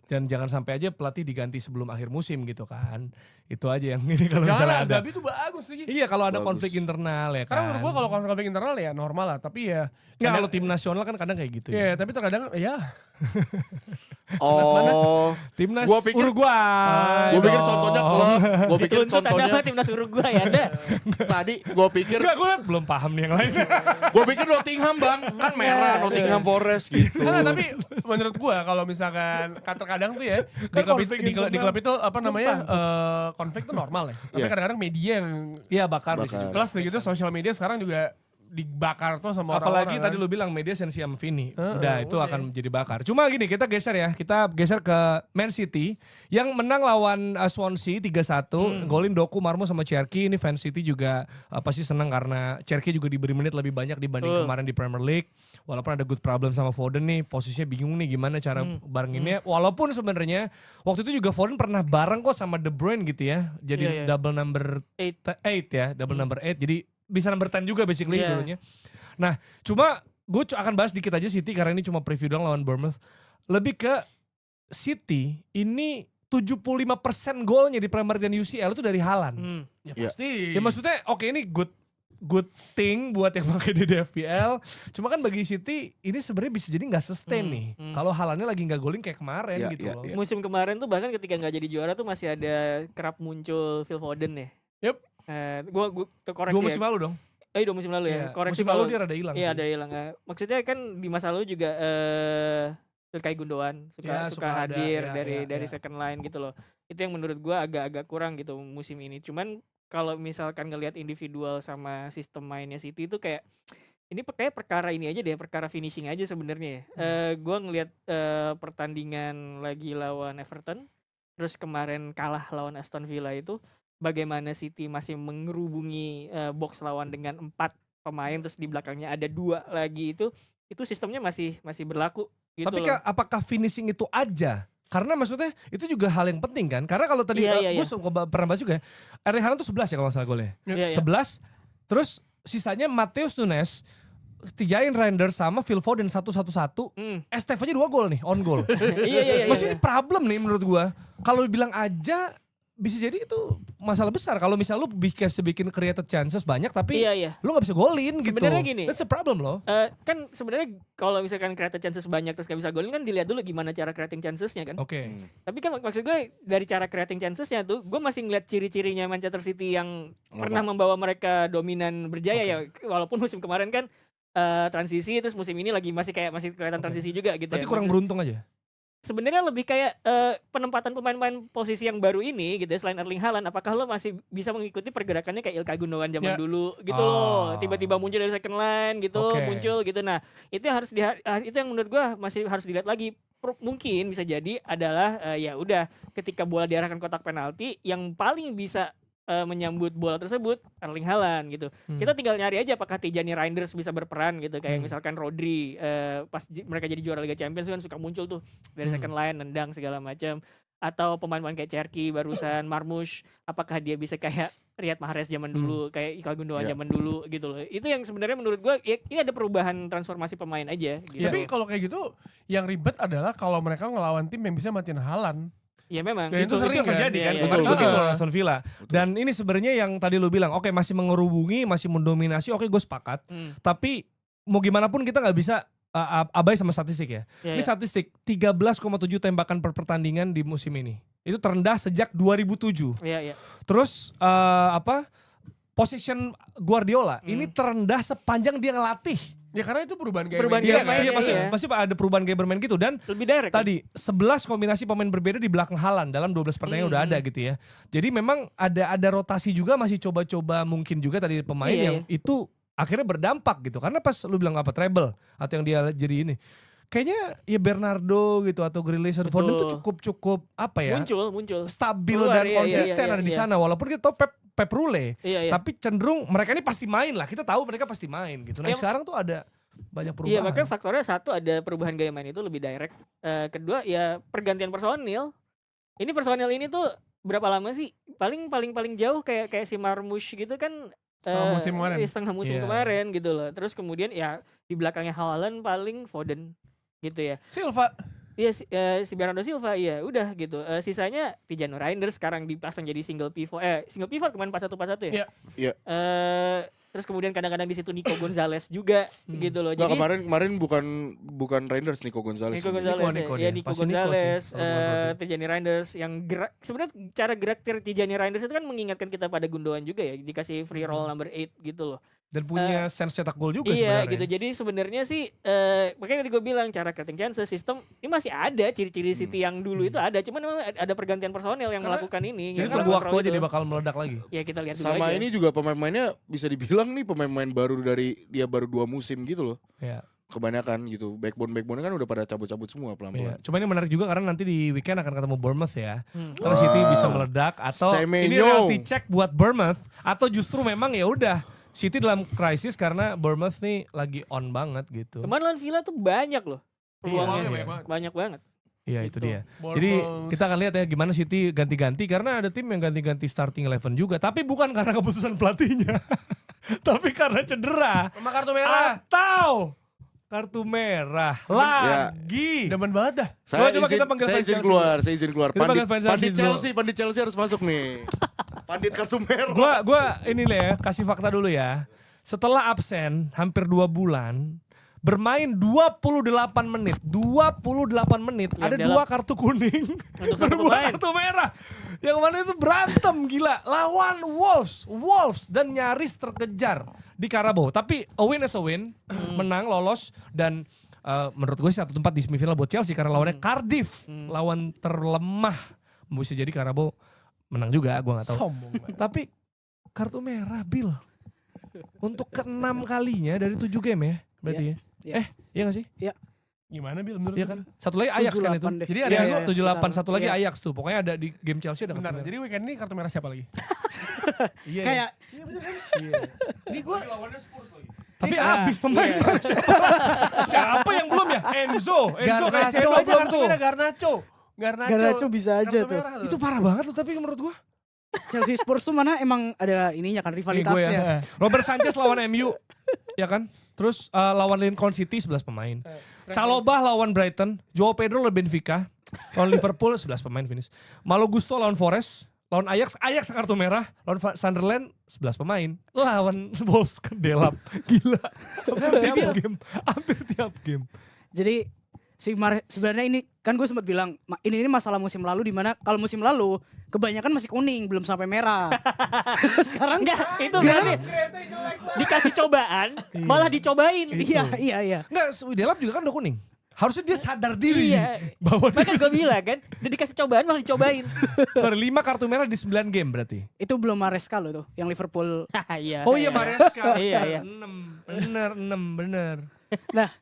S3: Dan jangan sampai aja pelatih diganti sebelum akhir musim gitu kan. Itu aja yang ini kalau misalnya
S1: Jangan,
S3: ada.
S1: Zabi itu bagus lagi.
S3: Iya kalau ada
S2: Bagus.
S3: konflik internal ya kan.
S1: Karena menurut gua kalau konflik internal ya normal lah, tapi ya
S3: Nggak, kalau tim nasional kan kadang kayak gitu
S1: ya,
S3: ya.
S1: tapi terkadang ya
S2: Oh,
S3: Timnas
S2: Gua pikir-
S3: Uruguay.
S2: gue pikir
S3: dong.
S2: contohnya klub, gue pikir
S4: Dituntut ada
S2: contohnya
S4: apa timnas Uruguay ada.
S2: tadi gue pikir
S3: Enggak, gue liat belum paham nih yang lain.
S2: gue pikir Nottingham bang, kan merah Nottingham Forest gitu.
S1: Nah, tapi menurut gua kalau misalkan terkadang tuh ya di
S3: Kan
S1: klub,
S3: konflik
S1: di klub
S3: internal.
S1: itu apa namanya konflik tuh normal ya. Tapi
S2: Iya.
S1: kadang-kadang media yang
S3: Iya bakar di
S2: Bakar.
S3: sini.
S1: plus gitu sosial media sekarang juga dibakar tuh sama
S3: Apalagi
S1: orang-orang.
S3: tadi lu bilang media sensi sama Vini.
S1: Heeh,
S3: Udah itu
S1: udah.
S3: akan menjadi bakar. Cuma gini kita geser ya. Kita geser ke Man City yang menang lawan Swansea 3-1. Golin Doku, Marmo sama Cherki. Ini fan City juga pasti senang karena Cherki juga diberi menit lebih banyak dibanding kemarin di Premier League. Walaupun ada good problem sama Foden nih, posisinya bingung nih gimana cara barenginnya. Walaupun sebenarnya waktu itu juga Foden pernah bareng kok sama De Bruyne gitu ya. Jadi
S4: Iya, iya.
S3: double number 8 ya, double number 8. Jadi bisa number 10 juga basically
S4: Iya.
S3: dulunya. Nah, cuma gue akan bahas dikit aja City karena ini cuma preview doang lawan Bournemouth. Lebih ke City ini 75% golnya di Premier dan UCL itu dari Haaland.
S1: Ya
S2: Iya.
S1: pasti.
S3: Ya maksudnya oke ini good thing buat yang pakai di DFPL. Cuma kan bagi City ini sebenarnya bisa jadi nggak sustain nih. Kalau Haalandnya lagi nggak golin kayak kemarin
S2: Iya,
S3: gitu
S2: iya,
S3: loh.
S2: iya.
S4: Musim kemarin tuh bahkan ketika nggak jadi juara tuh masih ada kerap muncul Phil Foden ya.
S1: Yup.
S4: Gua koreksi
S3: 2 musim
S4: ya.
S3: lalu dong.
S4: 2 musim lalu ya.
S3: Iya,
S4: Koreksi
S3: musim lalu
S4: kalau
S3: dia rada hilang
S4: Iya
S3: sih.
S4: ada hilang. Maksudnya kan di masa lalu juga Ilkay Gundogan
S3: Ya,
S4: suka
S3: suka ada,
S4: hadir
S3: ya,
S4: dari
S3: ya.
S4: second line gitu loh. Itu yang menurut gua agak-agak kurang gitu musim ini. Cuman kalau misalkan ngelihat individual sama sistem mainnya City itu kayak ini kayak perkara ini aja deh, perkara finishing aja sebenarnya ya. Gua ngelihat pertandingan lagi lawan Everton, terus kemarin kalah lawan Aston Villa itu bagaimana City masih mengerubungi box lawan dengan 4 pemain terus di belakangnya ada 2 lagi itu sistemnya masih berlaku gitu
S3: Tapi
S4: loh.
S3: apakah finishing itu aja? Karena maksudnya itu juga hal yang penting kan. Karena kalau tadi
S4: Iya, iya,
S3: gue
S4: iya.
S3: pernah bahas juga ya. Erling Haaland tuh 11 ya kalau nggak salah golnya.
S4: Iya, iya.
S3: 11. Terus sisanya Matheus Nunes, Tijain Reinders sama Phil Foden 1-1-1. Estef aja 2 gol nih, on goal.
S4: Iya.
S3: Maksudnya ini problem nih menurut gua. Kalau bilang aja bisa jadi itu masalah besar. Kalau misal lu bikin created chances banyak tapi
S4: Iya.
S3: lu gak bisa golin gitu.
S4: Sebenarnya gini.
S3: That's a problem loh.
S4: Kan sebenarnya kalau misalkan creating chances banyak terus gak bisa golin kan dilihat dulu gimana cara creating chancesnya kan.
S3: Oke.
S4: Tapi kan maksud gue dari cara creating chancesnya tuh gue masih ngeliat ciri-cirinya Manchester City yang pernah membawa mereka dominan berjaya ya. Walaupun musim kemarin kan transisi terus musim ini masih kelihatan transisi juga gitu.
S3: Berarti
S4: ya.
S3: kurang beruntung aja.
S4: Sebenarnya lebih kayak penempatan pemain-pemain posisi yang baru ini gitu ya, selain Erling Haaland, apakah lo masih bisa mengikuti pergerakannya kayak Ilkay Gundogan zaman
S1: Ya.
S4: dulu gitu loh, tiba-tiba muncul dari second line gitu,
S3: Oke.
S4: muncul gitu. Nah itu yang harus itu yang menurut gua masih harus dilihat lagi. Mungkin bisa jadi adalah ya udah ketika bola diarahkan kotak penalti yang paling bisa menyambut bola tersebut Erling Haaland gitu. Kita tinggal nyari aja apakah Tijani Reinders bisa berperan gitu kayak misalkan Rodri pas mereka jadi juara Liga Champions kan suka muncul tuh dari second line nendang segala macam, atau pemain-pemain kayak Cherki barusan Marmush apakah dia bisa kayak Riyad Mahrez zaman dulu, kayak Ilkay Gundogan
S2: Ya.
S4: zaman dulu gitu loh. Itu yang sebenarnya menurut gua ya, ini ada perubahan transformasi pemain aja gitu.
S1: Tapi kalau kayak gitu yang ribet adalah kalau mereka ngelawan tim yang bisa matiin Haaland.
S4: ya memang
S1: Ya, itu sering kan?
S3: terjadi kan.
S4: Iya,
S3: Kemarin
S1: iya.
S3: begitu
S1: Heeh.
S3: lawan Aston Villa. Dan ini sebenarnya yang tadi lu bilang, oke masih mengerubungi, masih mendominasi, oke gue sepakat. Tapi mau gimana pun kita nggak bisa abai sama statistik ya.
S4: Iya,
S3: Ini
S4: iya.
S3: statistik 13,7 tembakan per pertandingan di musim ini. Itu terendah sejak 2007.
S4: Iya.
S3: Terus position Guardiola ini terendah sepanjang dia ngelatih.
S1: Ya karena itu perubahan gaya
S4: Perubahan
S1: media
S4: gaya
S1: kan.
S4: mainnya,
S3: Pasti,
S4: iya.
S3: pasti ada perubahan gaya bermain gitu. Dan
S4: Lebih direct kan?
S3: tadi 11 kombinasi pemain berbeda di belakang Haaland dalam 12 pertandingan udah ada gitu ya. Jadi memang ada rotasi juga, masih coba-coba mungkin juga tadi pemain
S4: Iya,
S3: yang itu akhirnya berdampak gitu. Karena pas lu bilang apa treble atau yang dia jadi ini. Kayaknya ya Bernardo gitu atau Grealish atau Foden tuh cukup apa ya?
S4: muncul
S3: Stabil
S4: Keluar,
S3: dan
S4: iya,
S3: konsisten
S4: iya,
S3: ada di
S4: iya.
S3: sana. Walaupun kita tahu Pep Rule.
S4: Iya.
S3: Tapi cenderung mereka ini pasti main lah. Kita tahu mereka pasti main gitu. Nah
S4: Iya.
S3: sekarang tuh ada banyak
S4: Iya,
S3: perubahan.
S4: makanya faktornya satu ada perubahan gaya main itu lebih direct. Kedua ya pergantian personil. Ini personil ini tuh berapa lama sih? Paling jauh kayak si Marmush gitu kan.
S1: Setengah musim kemarin.
S4: Setengah musim
S3: Iya.
S4: kemarin gitu loh. Terus kemudian ya di belakangnya Haaland paling Foden gitu ya.
S1: Silva.
S4: Iya si Bernardo Silva iya udah gitu. Sisanya Tijani Reinders sekarang dipasang jadi single pivot kemarin 4-1-4-1 ya.
S2: Iya.
S4: Terus kemudian kadang-kadang di situ Nico Gonzalez juga gitu loh.
S2: Nggak,
S4: Jadi
S2: kemarin bukan Reinders, Nico Gonzalez.
S4: Nico Gonzalez
S3: Nico
S4: ya
S3: dia.
S4: Nico
S3: Pasti Nico
S4: Gonzalez,
S3: sih, kalau gua
S4: Tijani Reinders yang gerak sebenarnya cara gerak Tijani Reinders itu kan mengingatkan kita pada Gundogan juga ya, dikasih free roll number 8 gitu loh.
S3: Dan punya sense cetak gol juga
S4: Iya
S3: sebenarnya.
S4: gitu. Jadi sebenarnya sih makanya tadi gue bilang cara creating chances sistem ini masih ada ciri-ciri City yang dulu itu ada, cuman memang ada pergantian personel yang melakukan ini.
S3: Jadi
S4: gitu.
S3: tunggu waktu
S4: Kontrol
S3: aja
S4: itu.
S3: dia bakal meledak lagi.
S4: Ya kita lihat dulu
S2: Sama
S4: aja.
S2: ini juga pemain-pemainnya bisa dibilang nih pemain-pemain baru dari dia baru 2 musim gitu loh.
S3: Iya.
S2: Kebanyakan gitu. Backbone kan udah pada cabut-cabut semua
S3: Iya.
S2: pelan-pelan.
S3: Cuma ini menarik juga karena nanti di weekend akan ketemu Bournemouth ya. Kalau City bisa meledak atau ini
S2: Semenyo.
S3: reality check buat Bournemouth atau justru memang ya udah City dalam krisis karena Bournemouth nih lagi on banget gitu.
S4: Kemarin lawan Villa tuh banyak loh peluangnya.
S3: Iya.
S4: Banyak banget.
S3: Iya itu
S4: Gitu.
S3: dia. Jadi kita akan lihat ya gimana City ganti-ganti karena ada tim yang ganti-ganti starting 11 juga. Tapi bukan karena keputusan pelatihnya. Tapi karena cedera.
S1: Sama kartu merah.
S3: Atau kartu merah lagi.
S1: Demen banget dah.
S3: Coba kita panggil
S2: saya
S3: fans
S2: izin
S3: Chelsea
S2: keluar, saya izin keluar.
S3: Kita panggil fans Chelsea
S2: Pandit Chelsea harus masuk nih. Pandit kartu merah.
S3: Gua ini ya kasih fakta dulu ya. Setelah absen hampir 2 bulan, bermain 28 menit. 28 menit
S4: Yang
S3: ada
S4: dalam-
S3: 2 kartu kuning.
S4: Untuk satu
S3: Berbuah
S4: pemain.
S3: kartu merah. Yang mana itu berantem gila lawan Wolves dan nyaris terkejar di Carabao. Tapi a win is a win, menang lolos dan menurut gue sih satu tempat di semifinal buat Chelsea karena lawannya Cardiff, lawan terlemah. Bisa jadi Carabao menang juga, gue nggak tahu.
S1: Sombong banget.
S3: Tapi kartu merah Bill untuk ke-6 kalinya dari 7 game ya berarti ya.
S5: Iya.
S3: Iya gak sih?
S1: Gimana Bil menurut
S3: Iya
S1: lu?
S3: kan? Satu lagi Ajax kan itu.
S5: 78 deh.
S3: Jadi
S5: Iya,
S3: ada
S5: iya,
S3: 78,
S5: sekitar.
S3: satu lagi
S5: Iya.
S3: Ajax tuh. Pokoknya ada di game Chelsea ada kartu
S1: Bentar,
S3: merah.
S1: jadi weekend ini kartu merah siapa lagi? Iya.
S5: Kayak
S1: Iya bener kan? Ini gue lawannya Spurs lagi.
S3: Tapi
S5: Iya,
S3: abis pemain.
S5: iya.
S3: Siapa yang belum ya? Enzo kayak
S1: Garnacho
S3: Seno
S1: aja
S3: belum
S1: kartu
S3: tuh.
S1: merah Garnacho.
S5: Garnacho bisa aja
S1: Kartu
S5: tuh.
S1: merah
S3: Itu parah banget tuh tapi menurut gua.
S5: Chelsea Spurs tuh mana emang ada ininya kan
S3: Nih
S5: rivalitasnya.
S3: gua ya. Robert Sanchez lawan MU. Ya kan? Terus lawan Lincoln City 11 pemain. Calobah lawan Brighton, Joao Pedro lawan Benfica, lawan Liverpool 11 pemain finish. Malo Gusto lawan Forest, lawan Ajax kartu merah, lawan Sunderland 11 pemain, lawan Wolves ke Delap. Gila. Hampir tiap game.
S5: Jadi sebenarnya ini kan gue sempat bilang ini masalah musim lalu di mana kalau musim lalu kebanyakan masih kuning belum sampai merah. Sekarang
S4: Enggak, itu berarti dikasih cobaan, malah dicobain.
S5: Iya.
S3: Enggak, Delap juga kan udah kuning. Harusnya dia sadar diri
S4: Iya.
S3: bahwa dia
S4: Makanya gue bilang kan, udah dikasih cobaan malah dicobain.
S3: sorry 5 kartu merah di 9 game berarti.
S5: Itu belum Maresca loh tuh yang Liverpool.
S4: Iya.
S3: Oh iya Maresca.
S4: Iya.
S3: 6 bener.
S5: Nah,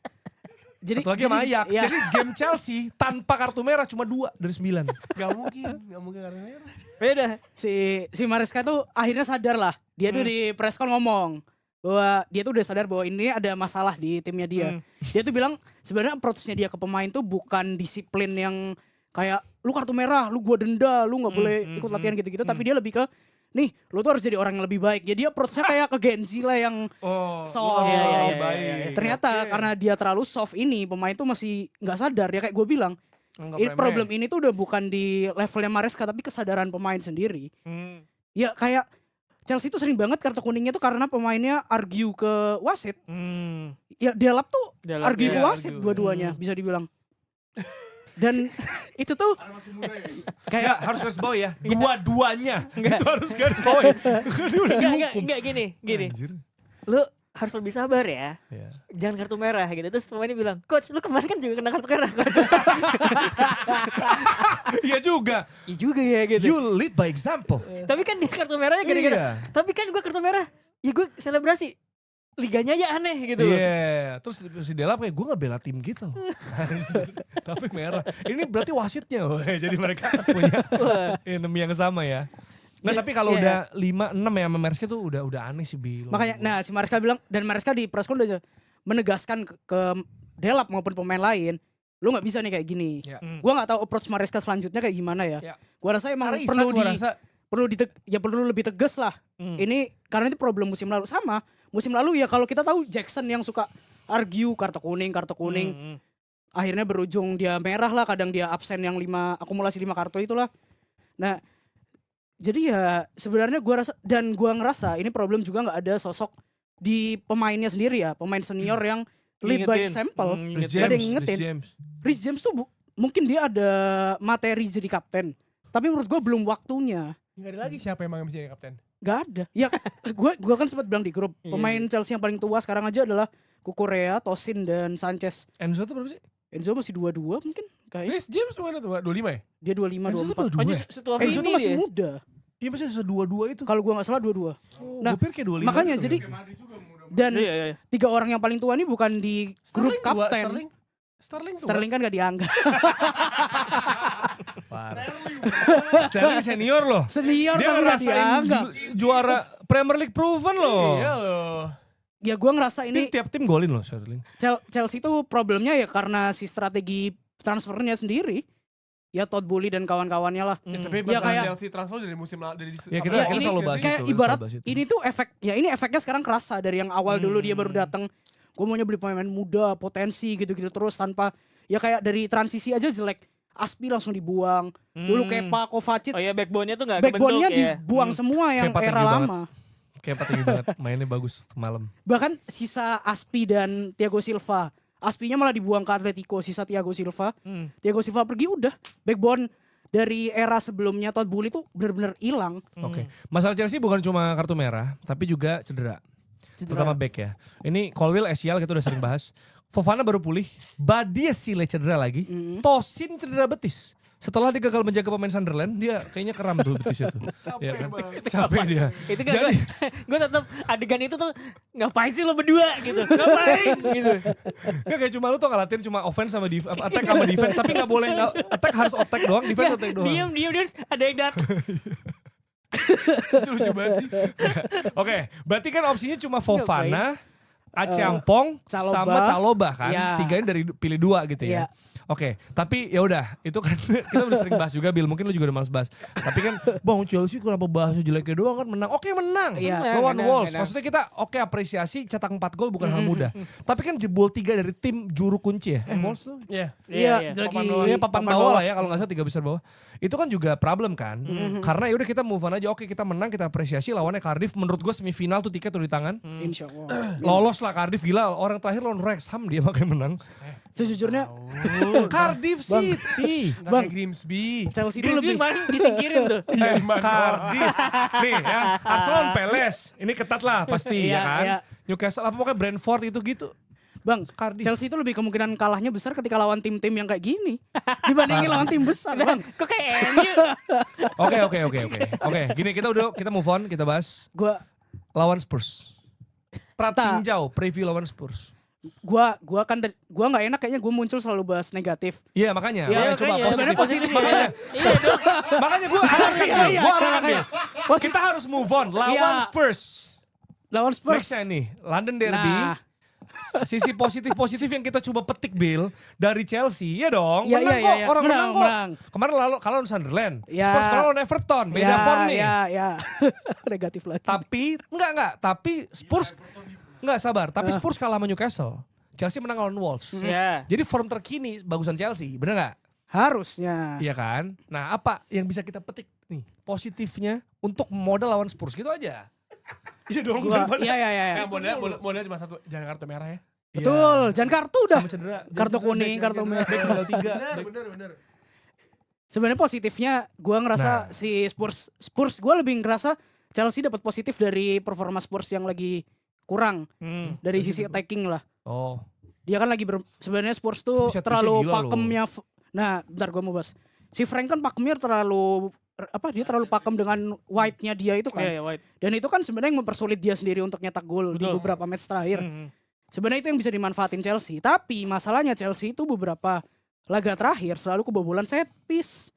S5: jadi
S3: Satu lagi sama Ajax.
S5: ya,
S3: Jadi game Chelsea tanpa kartu merah cuma 2 dari 9.
S1: Gak mungkin kartu merah.
S4: Beda.
S5: si Maresca tuh akhirnya sadar lah. Dia tuh di press call ngomong bahwa dia tuh udah sadar bahwa ini ada masalah di timnya dia. Dia tuh bilang sebenarnya approach-nya dia ke pemain tuh bukan disiplin yang kayak lu kartu merah, lu gua denda, lu nggak boleh ikut latihan gitu-gitu, tapi dia lebih ke nih, lu tuh harus jadi orang yang lebih baik. Jadi approach-nya kayak ke Genzi lah yang soft.
S4: iya,
S5: Ternyata karena dia terlalu soft ini, pemain tuh masih nggak sadar ya kayak gue bilang. Problem ini tuh udah bukan di levelnya Maresca tapi kesadaran pemain sendiri. Ya kayak Chelsea tuh sering banget kartu kuningnya tuh karena pemainnya argue ke wasit. Ya Delap tuh
S4: Delap,
S5: argue ke
S3: iya,
S5: wasit
S3: argue.
S5: dua-duanya bisa dibilang. Dan itu tuh
S3: Kayak harus garis bawah ya. Dua-duanya. Itu harus garis bawah. Ya. Dia udah dihukum.
S4: Enggak gini.
S3: Anjir.
S4: Lu harus lebih sabar ya.
S3: Iya.
S4: Jangan kartu merah gitu. Terus pemainnya bilang, "Coach, lu kemarin kan juga kena kartu merah, Coach."
S3: Iya juga.
S4: Iya juga ya gitu.
S3: You lead by example.
S4: Tapi kan dia kartu merahnya gara-gara.
S3: Iya.
S4: Tapi kan gua kartu merah. Ya gue selebrasi. Liganya aja aneh gitu loh.
S3: Iya, terus si Delap kayak gue gak bela tim gitu loh. Tapi merah. Ini berarti wasitnya. Woy. Jadi mereka punya enemy yang sama ya. Nggak, tapi kalau
S5: Iya.
S3: udah 5-6 ya sama Maresca tuh udah aneh sih Bil.
S5: makanya nah si Maresca bilang dan Maresca di press call udah menegaskan ke Delap maupun pemain lain, lu nggak bisa nih kayak gini.
S3: Ya.
S5: Gua nggak tahu approach Maresca selanjutnya kayak gimana ya.
S3: Ya.
S5: Gua rasa emang
S3: Karena
S5: perlu
S3: Isak gua rasa
S5: perlu lebih tegas lah. Ini karena ini problem musim lalu sama. Musim lalu ya kalau kita tahu Jackson yang suka argue kartu kuning. akhirnya berujung dia merah lah, kadang dia absen yang akumulasi 5 kartu itulah. Nah, jadi ya sebenarnya gua ngerasa ini problem juga nggak ada sosok di pemainnya sendiri ya, pemain senior yang lead by
S4: Ngingetin.
S5: example.
S3: Rhys
S5: Gak ada yang
S3: James,
S5: ngingetin.
S3: Rhys James.
S5: Rhys James tuh mungkin dia ada materi jadi kapten, tapi menurut gua belum waktunya.
S1: Nggak ada lagi siapa emang yang bisa jadi kapten?
S5: Gak ada. Ya gua kan sempat bilang di grup,
S4: Iya,
S5: pemain Chelsea yang paling tua sekarang aja adalah Kukurea, Tosin dan Sanchez.
S3: Enzo tuh berapa sih?
S5: Enzo masih 22 mungkin kayaknya.
S1: Rhys James mana tuh? 25 ya?
S5: Dia 25
S3: Enzo tuh
S5: 24.
S3: 22 ya?
S4: Setua
S5: Enzo tuh
S4: Vini
S5: masih
S4: dia.
S5: muda.
S3: Iya masih dua-dua itu.
S5: Kalau gua nggak salah 22.
S3: Oh,
S5: Nah,
S3: gue pikir kayak 25
S5: Makanya
S3: gitu.
S5: jadi dan
S4: Iya, iya.
S5: 3 orang yang paling tua ini bukan di grup
S1: Sterling
S5: kapten.
S1: Sterling tuh.
S5: Sterling kan gak dianggap.
S3: Parah. Sterling senior loh.
S5: Senior
S3: Dia
S5: tapi gak
S3: ngerasain
S5: dianggap.
S3: juara Premier League proven loh.
S1: Iya loh.
S5: Ya gua ngerasa
S3: Ini
S5: ini
S3: tiap tim golin loh Sterling.
S5: Chelsea itu problemnya ya karena si strategi transfernya sendiri. Ya Todd Boehly dan kawan-kawannya lah.
S1: Ya, tapi
S5: Ya,
S1: masalah
S5: kayak-
S1: Chelsea transfer dari musim dari
S3: Ya, kita-
S5: kita
S1: ini
S3: selalu bahas
S1: Chelsea-
S5: kayak
S3: itu,
S5: ibarat
S3: kita selalu bahas itu.
S5: ini tuh ini efeknya sekarang kerasa dari yang awal dulu dia baru datang. Gue maunya beli pemain muda, potensi gitu-gitu terus tanpa ya kayak dari transisi aja jelek. Aspi langsung dibuang. Dulu Kepa, Kovacic,
S4: Oh iya, backbone-nya tuh gak
S5: backbone-nya
S4: kebentuk ya.
S5: dibuang semua yang
S3: Kepa
S5: era
S3: tinggi
S5: lama.
S3: Kayak tinggi banget. Mainnya bagus malam.
S5: Bahkan sisa Aspi dan Thiago Silva. Aspinya malah dibuang ke Atletico, sisa Thiago Silva. Thiago Silva pergi udah. Backbone dari era sebelumnya Todd Boehly tuh benar-benar hilang.
S3: Oke. Masalah Chelsea bukan cuma kartu merah, tapi juga cedera. Terutama back ya. Ini Colwill ACL kita udah sering bahas. Fofana baru pulih. Badiashile cedera lagi. Tosin cedera betis. Setelah dia gagal menjaga pemain Sunderland, dia kayaknya keram tuh betis itu. Capek kan? Capek dia.
S4: Itu kan
S3: Jadi
S4: gue tetap adegan itu tuh ngapain sih lo berdua gitu. Ngapain gitu.
S3: gak kayak cuma lu tuh ngelatin cuma offense sama attack sama defense, tapi gak boleh attack harus attack doang, defense attack doang.
S4: Diam ada yang datang.
S1: Itu lucu banget sih.
S3: Oke, berarti kan opsinya cuma Fofana, Acheampong
S5: Caloba.
S3: sama Caloba kan.
S5: Ya.
S3: Tiga ini dari pilih 2 gitu ya.
S5: Iya.
S3: Oke, tapi ya udah, itu kan kita udah sering bahas juga Bill, mungkin lu juga udah males bahas. Tapi kan Bang Chelsea kenapa bahas jeleknya doang kan menang. Oke, menang.
S5: Iya.
S3: Lawan
S4: Menang,
S3: Wolves.
S4: menang.
S3: Maksudnya kita apresiasi cetak 4 gol bukan hal mudah. Tapi kan jebol 3 dari tim juru kunci ya. Wolves tuh.
S1: Iya.
S5: Iya, lagi
S3: Iya, papan bawah lah ya kalau nggak salah 3 besar bawah. Itu kan juga problem kan. Karena yaudah kita move on aja. Oke, kita menang, kita apresiasi lawannya Cardiff. Menurut gue semifinal tuh tiket udah di tangan.
S5: Insya Allah.
S3: Lolos lah Cardiff, gila. Orang terakhir lawan Wrexham dia makanya menang.
S5: Sejujurnya
S3: Cardiff City.
S1: Nggak
S5: Bang.
S1: kayak Grimsby.
S5: Chelsea itu
S4: Grimsby
S5: lebih
S4: kemarin disingkirin tuh.
S3: Cardiff. Nih ya, Arsenal Palace. Ini ketat lah pasti
S5: Iya,
S3: ya kan.
S5: iya.
S3: Newcastle apa pokoknya Brentford itu gitu.
S5: Bang,
S3: Cardiff.
S5: Chelsea itu lebih kemungkinan kalahnya besar ketika lawan tim-tim yang kayak gini dibandingin lawan tim besar, Bang.
S4: Kok kayak MU?
S3: Oke, gini kita move on, kita bahas
S5: Gua
S3: lawan Spurs. Pratinjau preview lawan Spurs.
S5: gua nggak enak kayaknya gue muncul selalu bahas negatif.
S3: Iya makanya.
S5: Iya,
S3: Makanya coba
S4: makanya.
S5: Sebenarnya positif.
S3: Makanya.
S4: Iya dong.
S3: Makanya gue arahkan
S5: Iya,
S3: Bil.
S5: iya,
S3: Gue arahkan
S5: makanya.
S3: Bil. Kita harus move on. Lawan
S5: Iya.
S3: Spurs.
S5: Lawan Spurs.
S3: Nextnya nih, London Derby.
S5: Nah,
S3: Sisi positif yang kita coba petik Bill dari Chelsea. Iya dong,
S5: Iya,
S3: menang
S5: iya,
S3: kok.
S5: iya.
S3: Orang menang,
S5: Menang,
S3: kok.
S5: menang.
S3: Kemarin kalau lawan Sunderland.
S5: Ya.
S3: Spurs kemarin lawan Everton. Beda form nih.
S5: Ya. Negatif lagi.
S3: Tapi, enggak. Tapi Spurs, enggak sabar. Tapi Spurs kalah sama Newcastle. Chelsea menang lawan Wolves.
S4: Ya.
S3: Jadi form terkini bagusan Chelsea. Bener nggak?
S5: Harusnya.
S3: Iya kan? Nah apa yang bisa kita petik nih positifnya untuk modal lawan Spurs gitu aja. Iya dong.
S5: Iya.
S1: Modal cuma satu, jangan kartu merah ya.
S5: Betul, jangan kartu udah.
S3: Sama cedera.
S5: Kartu kuning, kartu merah.
S3: Back tinggal 3.
S1: Bener.
S5: Sebenarnya positifnya gue ngerasa si Spurs gue lebih ngerasa Chelsea dapat positif dari performa Spurs yang lagi kurang dari sisi attacking lah.
S3: Oh.
S5: Dia kan lagi sebenarnya Spurs tuh
S3: Set piece-nya
S5: terlalu
S3: gila loh.
S5: pakemnya. Nah, bentar gue mau bahas. Si Frank kan pakemnya terlalu dia terlalu pakem dengan white-nya dia itu kan.
S4: Iya, White.
S5: Dan itu kan sebenarnya yang mempersulit dia sendiri untuk nyetak gol di
S4: Betul.
S5: beberapa match terakhir. Sebenarnya itu yang bisa dimanfaatin Chelsea. Tapi masalahnya Chelsea itu beberapa laga terakhir selalu kebobolan set piece.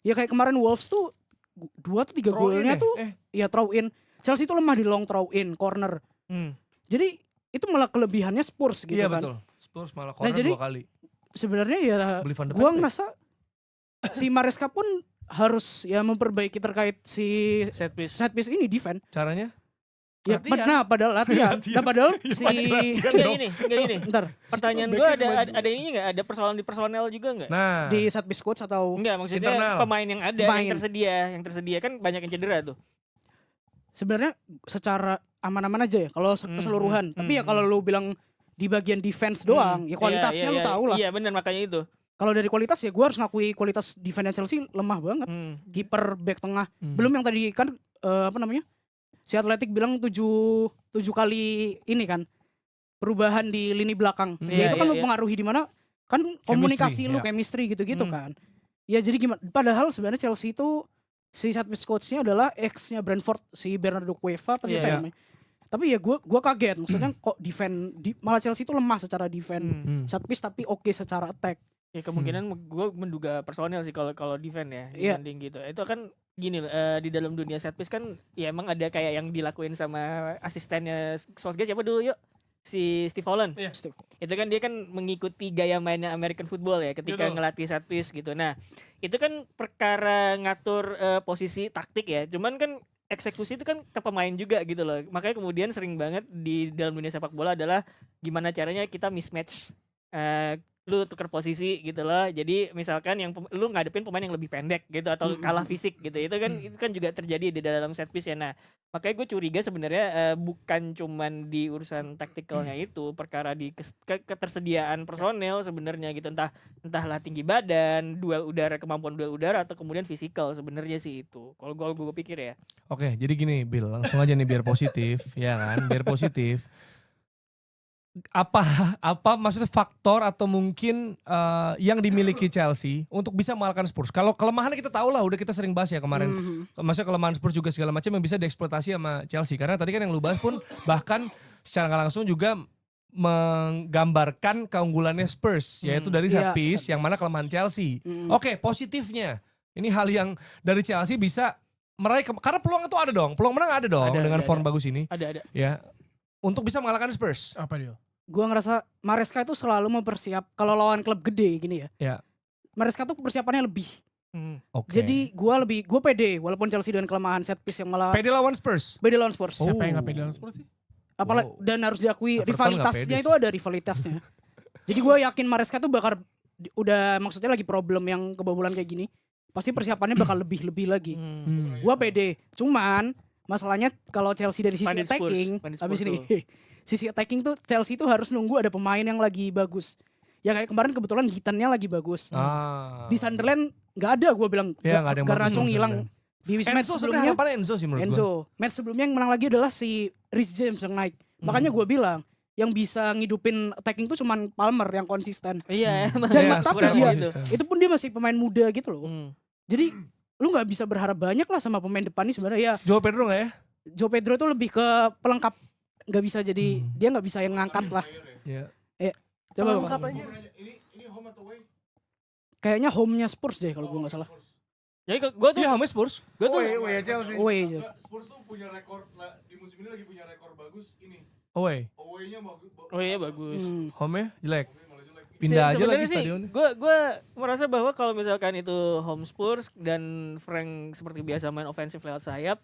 S5: Ya kayak kemarin Wolves tuh 2 atau 3
S3: Throw in
S5: golnya
S3: ya?
S5: tuh ya throw in. Chelsea itu lemah di long throw in, corner. Jadi itu malah kelebihannya Spurs gitu
S3: Iya
S5: kan.
S3: betul. Spurs malah corner
S5: jadi
S3: 2 kali.
S5: Sebenarnya ya
S3: Beli Van de
S5: gua
S3: Ven.
S5: ngerasa si Maresca pun harus ya memperbaiki terkait si
S4: Set piece.
S5: set piece ini defense.
S3: Caranya?
S5: Ya,
S1: Latihan.
S5: padahal latihan. Nah, padahal si
S4: Enggak gini.
S5: Bentar,
S4: Pertanyaan gue ada ini nggak? Ada persoalan di personel juga nggak?
S3: Nah,
S5: di Satbis coach atau
S4: Enggak, maksudnya
S3: internal.
S4: pemain yang ada,
S5: Pemain.
S4: yang tersedia kan banyak yang cedera tuh.
S5: sebenarnya secara aman-aman aja ya kalau keseluruhan. Tapi ya kalau lu bilang di bagian defense doang, ya kualitasnya lu tahu lah.
S4: Iya benar, makanya itu.
S5: Kalau dari kualitas ya gue harus ngakui kualitas defense Chelsea lemah banget. Kiper, back tengah. Belum yang tadi kan si Atletik bilang 7 kali ini kan perubahan di lini belakang. Ya itu kan mempengaruhi di mana kan komunikasi lu, chemistry gitu-gitu kan. Ya jadi gimana? Padahal sebenarnya Chelsea itu si Satbis coach-nya adalah ex-nya Brentford, si Bernardo Cueva apa siapa namanya. Tapi ya gue kaget, maksudnya kok malah Chelsea itu lemah secara defense. Satbis tapi oke secara attack.
S4: Ya kemungkinan gue menduga personel sih kalau defense ya dibanding gitu. Itu kan gini di dalam dunia set piece kan ya emang ada kayak yang dilakuin sama asistennya Southgate siapa dulu yuk? Si Steve Holland.
S1: Iya.
S4: Itu kan dia kan mengikuti gaya mainnya American football ya ketika ngelatih set piece gitu. Nah, itu kan perkara ngatur posisi taktik ya. Cuman kan eksekusi itu kan ke pemain juga gitu loh. Makanya kemudian sering banget di dalam dunia sepak bola adalah gimana caranya kita mismatch lu tuker posisi gitu loh. Jadi misalkan yang lu ngadepin pemain yang lebih pendek gitu atau kalah fisik gitu. Itu kan juga terjadi di dalam set piece ya. Nah, makanya gue curiga sebenarnya bukan cuman di urusan taktikalnya itu, perkara di ketersediaan personel sebenarnya gitu. Entahlah tinggi badan, kemampuan duel udara atau kemudian fisikal sebenarnya sih itu. Kalau gue pikir ya.
S3: Oke, jadi gini Bill, langsung aja nih biar positif, ya kan? Biar positif. Apa maksudnya faktor atau mungkin yang dimiliki Chelsea untuk bisa mengalahkan Spurs? Kalau kelemahannya kita tahu lah, udah kita sering bahas ya kemarin. Maksudnya kelemahan Spurs juga segala macam yang bisa dieksploitasi sama Chelsea. Karena tadi kan yang lu bahas pun bahkan secara nggak langsung juga menggambarkan keunggulannya Spurs, yaitu dari set piece yang mana kelemahan Chelsea. Oke, positifnya ini hal yang dari Chelsea bisa meraih karena peluang itu ada dong, peluang menang ada dong dengan form bagus ini.
S4: Ada.
S3: Ya, untuk bisa mengalahkan Spurs.
S1: Apa dia?
S5: Gua ngerasa Maresca itu selalu mempersiap kalau lawan klub gede gini ya.
S3: Ya.
S5: Maresca tuh persiapannya lebih.
S3: Oke.
S5: Jadi gue pede walaupun Chelsea dengan kelemahan set piece yang malah
S3: pede lawan Spurs.
S5: pede lawan Spurs.
S1: Siapa yang gak pede lawan Spurs sih?
S5: Apalagi dan harus diakui
S3: Everton
S5: rivalitasnya
S3: nggak pede
S5: itu ada rivalitasnya. Jadi gue yakin Maresca tuh bakal udah maksudnya lagi problem yang kebobolan kayak gini. Pasti persiapannya bakal lebih lagi. Gue pede. Cuman masalahnya kalau Chelsea dari sisi
S4: Bandit Spurs.
S5: attacking
S4: Bandit
S5: habis
S4: Spurs
S5: ini sisi attacking tuh Chelsea tuh harus nunggu ada pemain yang lagi bagus. Ya kayak kemarin kebetulan Gitannya lagi bagus. Di Sunderland nggak ada gue bilang.
S3: Ya, nggak ada yang
S5: Garnacho
S3: bagus
S5: ngilang. Di match
S3: Enzo
S5: sebelumnya
S3: harapannya Enzo sih menurut gue.
S5: Enzo. Match sebelumnya yang menang lagi adalah si Reece James yang naik. Makanya gue bilang yang bisa ngidupin attacking tuh cuman Palmer yang konsisten.
S4: Iya.
S5: Dan tapi dia
S3: konsisten.
S5: itu pun dia masih pemain muda gitu loh. Jadi lu nggak bisa berharap banyak lah sama pemain depan ini sebenarnya ya.
S3: Joao Pedro nggak ya?
S5: Joe Pedro itu lebih ke pelengkap, nggak bisa jadi dia nggak bisa yang ngangkat lah.
S3: Iya.
S5: Coba
S1: Pelengkap aja.
S2: Ini home atau away?
S5: kayaknya home-nya Spurs deh kalau gue nggak salah.
S4: Jadi gue tuh
S3: Iya, sama Spurs.
S4: gue tuh
S5: Away.
S2: Spurs tuh punya rekor di musim ini lagi punya rekor bagus ini.
S3: Away.
S2: Away-nya bagus.
S4: oh iya bagus.
S3: Home-nya jelek. Pindah aja lagi
S4: Sebenarnya sih,
S3: stadion.
S4: gue merasa bahwa kalau misalkan itu home Spurs dan Frank seperti biasa main ofensif lewat sayap,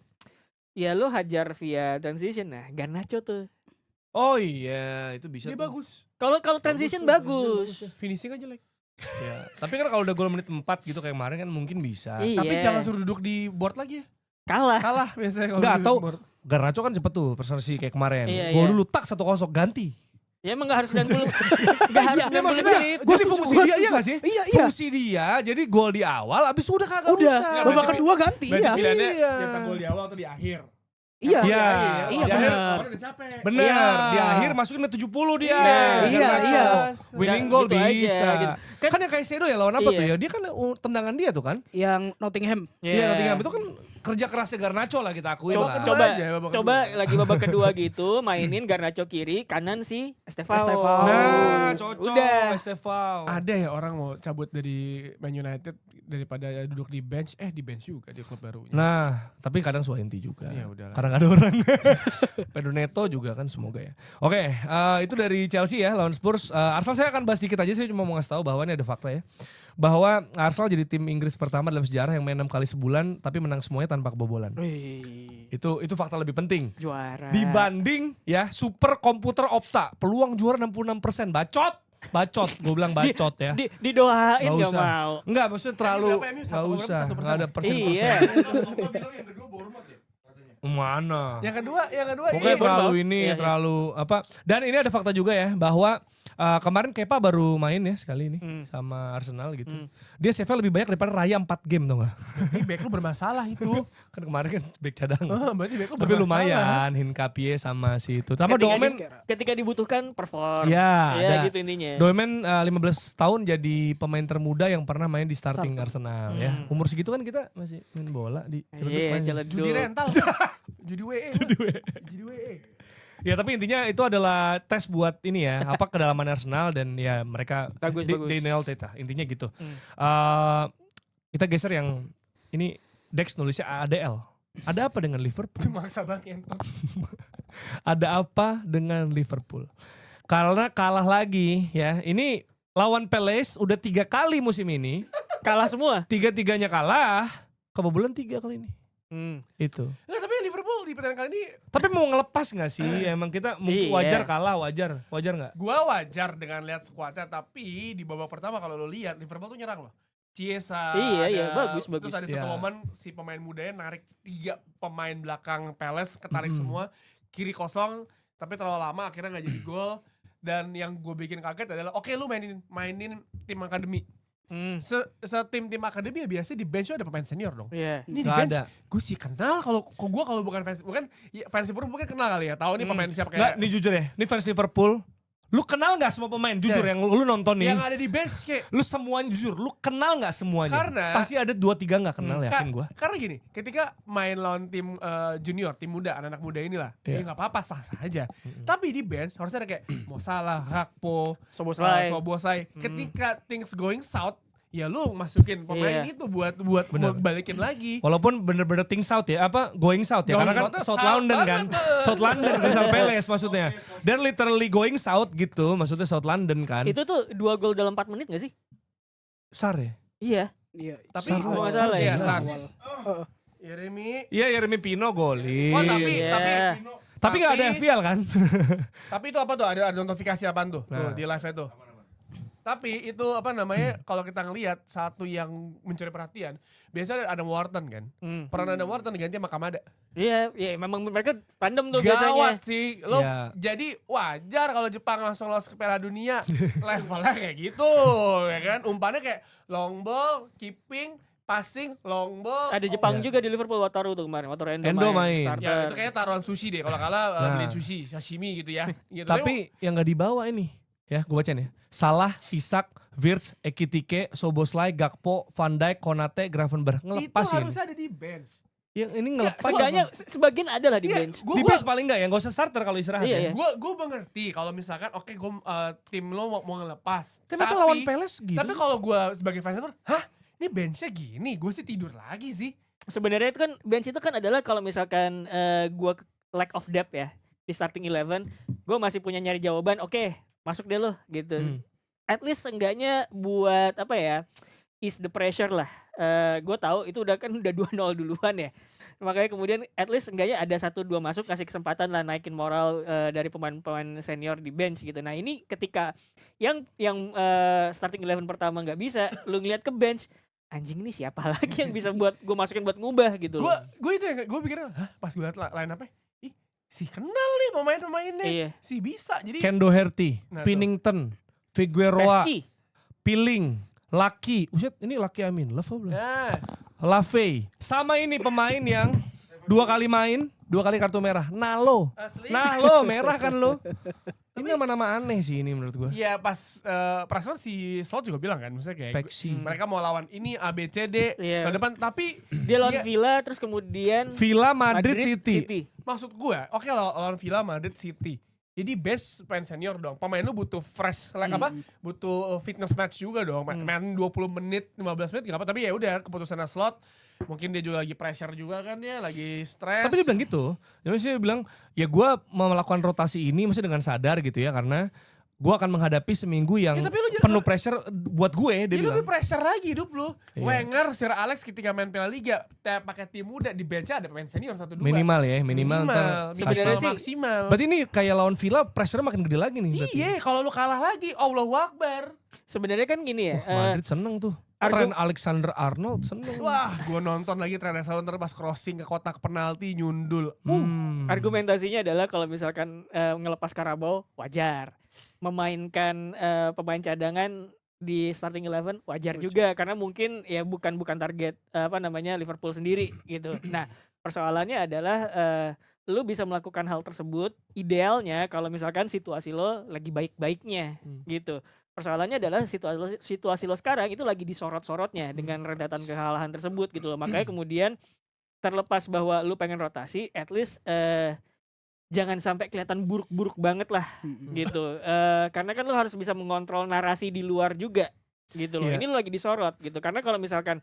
S4: ya lo hajar via transition. Nah, Garnacho tuh.
S3: Oh iya, itu bisa.
S1: Dia
S3: tuh.
S1: bagus.
S4: Kalau transition bagus.
S1: Finishing aja jelek.
S3: Ya. Tapi kan kalau udah gol menit 4 gitu kayak kemarin kan mungkin bisa.
S4: Iya.
S1: Tapi jangan suruh duduk di board lagi ya.
S4: Kalah.
S1: Kalah biasanya kalau
S3: Enggak,
S1: duduk
S3: atau
S1: di board.
S3: Garnacho kan cepet tuh prestasi kayak kemarin.
S4: Iya,
S3: Gol
S4: iya.
S3: dulu tak 1-0 ganti.
S4: Ya emang gak harus 90. Gak harus 90 menit.
S3: Jadi fungsi dia iya gak sih?
S5: Iya.
S3: Fungsi dia jadi gol di awal abis udah kagak
S5: Udah,
S3: usah.
S5: babak kedua ganti
S1: Berarti
S5: iya.
S1: pilihannya
S3: Iya.
S1: cetak gol di awal atau di akhir.
S5: Iya.
S3: Iya.
S5: Iya,
S3: Di akhir-
S5: benar.
S1: Orang udah capek.
S3: Bener,
S5: Iya.
S3: di akhir masukin menit 70 dia.
S5: Iya,
S3: Garnacho.
S5: iya.
S3: Winning
S4: Nggak,
S3: goal
S4: gitu aja,
S3: bisa.
S4: gitu.
S3: Kan yang kayak Sedo ya lawan apa
S4: Iya.
S3: tuh ya? Dia kan tendangan dia tuh kan?
S5: Yang Nottingham.
S3: Iya, Nottingham itu kan kerja kerasnya Garnacho lah kita akui lah.
S4: Coba lagi babak kedua gitu, mainin Garnacho kiri, kanan si Estevao.
S5: Estevao.
S3: Nah, cocok
S4: Udah.
S3: Estevao.
S1: Ada ya orang mau cabut dari Man United daripada duduk di bench. Di bench juga di klub barunya.
S3: Nah, tapi kadang Suwenti juga.
S1: Ya udahlah.
S3: Karena gak ada orang. Pedro Neto juga kan semoga ya. Oke, itu dari Chelsea ya lawan Spurs. Arsenal saya akan bahas dikit aja, saya cuma mau ngasih tahu bahwa ini ada fakta ya. bahwa Arsenal jadi tim Inggris pertama dalam sejarah yang main 6 kali sebulan tapi menang semuanya tanpa kebobolan.
S4: Wih,
S3: Itu fakta lebih penting.
S4: juara.
S3: Dibanding ya super komputer Opta, peluang juara 66%. Bacot, gue bilang bacot ya.
S4: Didoain
S3: Nggak
S4: gak
S3: usah.
S4: mau.
S3: Enggak, maksudnya terlalu
S1: berapa MU?
S3: nggak usah,
S1: 1,6%?
S3: nggak ada persen-persen.
S4: Iya.
S2: bilang yang kedua Bournemouth ya katanya.
S3: Mana?
S1: Yang kedua
S3: Pokoknya
S4: Iya,
S3: terlalu
S4: Bournemouth.
S3: ini,
S4: Iya, iya.
S3: terlalu apa. Dan ini ada fakta juga ya bahwa kemarin Kepa baru main ya sekali ini sama Arsenal gitu. Dia save lebih banyak daripada Raya 4 game tau gak?
S1: Berarti back lu bermasalah itu.
S3: Kan kemarin kan back cadangan.
S1: Berarti back lu
S3: Tapi
S1: bermasalah.
S3: lumayan Hinkapie sama si itu. Sama
S4: Ketika
S3: Domen.
S4: Ketika dibutuhkan perform.
S3: Ya,
S4: Ya
S3: ada.
S4: gitu intinya.
S3: Domen 15 tahun jadi pemain termuda yang pernah main di starting Arsenal ya. Umur segitu kan kita masih main bola di Ciledug
S4: Iya,
S3: main.
S4: Ciledug.
S1: Judi rental. Judi WE. Judi WE.
S3: Ya tapi intinya itu adalah tes buat ini ya, apa kedalaman Arsenal dan ya mereka
S4: Bagus.
S3: di nailed it lah, intinya gitu. Kita geser yang ini Dex nulisnya ADL. Ada apa dengan Liverpool?
S1: Maksa banget entot.
S3: Ada apa dengan Liverpool? Karena kalah lagi ya. Ini lawan Palace udah 3 kali musim ini.
S4: Kalah semua.
S3: 3-3-nya kalah. Kebobolan 3 kali ini. Itu.
S1: Nggak, tapi Liverpool di pertandingan kali ini
S3: Tapi mau ngelepas gak sih? Emang kita mungkin
S4: Iya.
S3: wajar kalah, wajar gak?
S1: gua wajar dengan lihat skuadnya, tapi di babak pertama kalau lo lihat Liverpool tuh nyerang loh. Chiesa.
S4: Iya, bagus.
S1: Terus ada satu
S3: Iya.
S1: momen si pemain mudanya narik 3 pemain belakang Palace, ketarik semua, kiri kosong, tapi terlalu lama akhirnya nggak jadi gol. Dan yang gue bikin kaget adalah oke, lu mainin tim akademi. Tim akademi ya biasanya di bench ada pemain senior dong.
S4: Iya.
S1: Ini di
S3: Nggak
S1: bench
S3: ada.
S1: gue sih kenal kalau bukan fans, bukan ya, fans Liverpool mungkin kenal kali ya, tahu nih pemain siapa
S3: Nggak,
S1: kayak
S3: nih jujur ya, nih fans Liverpool, lu kenal gak semua pemain? Jujur
S1: Ya.
S3: yang lu nonton nih,
S1: yang ada di bench kayak.
S3: lu semuanya jujur, lu kenal gak semuanya?
S1: Karena-
S3: Pasti ada 2-3 gak kenal, yakin gue.
S1: Karena gini, ketika main lawan tim junior, tim muda, anak-anak muda inilah,
S3: Iya.
S1: ya nggak apa-apa, sah-sah aja. Tapi di bench harusnya ada kayak Mo Salah, Gakpo,
S4: Szoboszlai.
S1: Szoboszlai. Ketika things going south, ya lu masukin pemain
S4: Iya.
S1: itu buat
S3: Bener.
S1: balikin lagi.
S3: Walaupun bener-bener ting south ya, apa going south ya,
S1: Going
S3: karena kan
S1: south-nya
S3: South
S1: south
S3: London kan,
S1: banget tuh.
S3: South London, Crystal Palace maksudnya. Dan literally going south gitu, maksudnya South London kan.
S4: Itu tuh 2 gol dalam 4 menit gak sih?
S3: Sar ya?
S4: Iya.
S5: Iya.
S1: Tapi
S3: Sar
S4: kalau nggak
S3: lah.
S4: salah ya.
S1: Iya, Sar.
S5: Heeh.
S1: Yeremi.
S3: Iya, Yeremi Pino golin.
S1: Oh tapi
S4: Iya.
S3: Tapi gak ada FPL kan?
S1: Tapi itu apa tuh? Ada notifikasi apaan tuh? Tuh
S3: Nah.
S1: di live-nya tuh. Tapi itu apa namanya? Kalau kita ngelihat satu yang mencuri perhatian, biasanya ada Wharton kan. Peran ada Wharton diganti sama Kamada.
S4: Iya, memang mereka tandem tuh biasanya.
S1: Gawat sih. Lo
S3: Iya.
S1: jadi wajar kalau Jepang langsung lolos ke Piala Dunia. Levelnya kayak gitu, ya kan? Umpannya kayak long ball, keeping, passing, long ball.
S4: Ada Jepang
S3: Iya.
S4: juga di Liverpool, Wataru tuh kemarin. Wataru
S3: Endo main.
S4: starter.
S1: Ya itu kayaknya taruhan sushi deh. Kalau kalah
S3: Nah.
S1: beli sushi, sashimi gitu ya. Gitu.
S3: Tapi yang gak dibawa ini, ya gue bacain ya. Salah, Isak, Wirtz, Ekitike, Szoboszlai, Gakpo, Van Dijk, Konate, Gravenberch.
S1: itu
S3: Ngelepas ini.
S1: harusnya ada di bench.
S3: Yang ini
S4: Ya,
S3: ngelepas.
S4: seenggaknya sebagian ada lah di
S1: Iya,
S4: bench.
S3: Di bench paling enggak ya, gak usah starter kalau istirahat
S4: Iya,
S3: ya.
S4: iya.
S1: Gue mengerti kalau misalkan oke gue tim lo mau ngelepas.
S3: Tapi masa lawan Palace gitu?
S1: Tapi kalau gue sebagai fans Liverpool, hah? Ini benchnya gini, gue sih tidur lagi sih.
S4: Sebenarnya itu kan bench itu kan adalah kalau misalkan gua lack of depth ya di starting 11, gua masih punya nyari jawaban. Oke, masuk deh lo gitu. At least seenggaknya buat apa ya? Ease the pressure lah. Gue tahu itu udah 2-0 duluan ya. Makanya kemudian at least enggaknya ada 1-2 masuk, kasih kesempatan lah naikin moral dari pemain-pemain senior di bench gitu. Nah ini ketika yang starting 11 pertama nggak bisa, lu ngeliat ke bench, anjing ini siapa lagi yang bisa buat gue masukin buat ngubah gitu.
S1: Gue itu yang gue pikir, hah pas gue liat line apa? Ih, si kenal nih pemainnya.
S4: Iya.
S1: Si bisa. Jadi
S3: Ken Doherty,
S1: Nah, tuh.
S3: Pinnington, Figueroa,
S4: Pesky.
S3: Piling, Lucky. Uset, ini Lucky Amin, Love apa belum?
S1: nah,
S3: Lafay. Sama ini pemain yang 2 kali main, 2 kali kartu merah. Nalo.
S1: asli.
S3: Nalo, merah kan lo. Ini nama-nama aneh sih ini menurut gue.
S1: Iya pas perasaan si Slot juga bilang kan, maksudnya kayak
S3: Peksi.
S1: mereka mau lawan ini A B C D
S4: Iya.
S1: ke depan, tapi
S4: Dia lawan
S1: Iya.
S4: Villa terus kemudian
S3: Villa, Madrid, City.
S1: maksud gue, oke lawan Villa, Madrid, City. Jadi best pemain senior dong. Pemain lu butuh fresh, apa? Butuh fitness match juga dong. Main 20 menit, 15 menit gak apa. Tapi ya udah keputusannya Slot. Mungkin dia juga lagi pressure juga kan ya, lagi stres.
S3: Tapi dia bilang gitu. Jadi dia bilang, ya gue mau melakukan rotasi ini masih dengan sadar gitu ya. Karena gue akan menghadapi seminggu yang
S1: Ya, tapi lu
S3: penuh pressure buat gue, dia
S1: Ini
S3: bilang.
S1: lebih pressure lagi hidup lu.
S3: Iya.
S1: Wenger, Sir Alex ketika main Piala Liga, pakai tim muda di bench ada pemain senior 1-2.
S3: Minimal ya, minimal ntar
S4: Sebenarnya
S3: kasih.
S4: sih-
S1: maksimal.
S3: Berarti ini kayak lawan Villa pressure makin gede lagi nih. berarti.
S1: Iya, kalau lu kalah lagi, Allahu Akbar.
S4: Sebenarnya kan gini ya.
S3: Madrid seneng tuh.
S4: Argo-
S3: Trent Alexander-Arnold seneng.
S1: Wah, gua nonton lagi Trent Alexander pas crossing ke kotak penalti nyundul.
S4: Argumentasinya adalah kalau misalkan ngelepas Carabao wajar, memainkan pemain cadangan di starting 11 wajar juga karena mungkin ya bukan target Liverpool sendiri gitu. Nah, persoalannya adalah lu bisa melakukan hal tersebut idealnya kalau misalkan situasi lo lagi baik-baiknya gitu. Persoalannya adalah situasi lo sekarang itu lagi disorot-sorotnya dengan rentetan kekalahan tersebut gitu loh. Makanya kemudian terlepas bahwa lu pengen rotasi, at least jangan sampai kelihatan buruk-buruk banget lah gitu. Karena kan lu harus bisa mengontrol narasi di luar juga gitu loh.
S3: Iya.
S4: Ini lu lagi disorot gitu. Karena kalau misalkan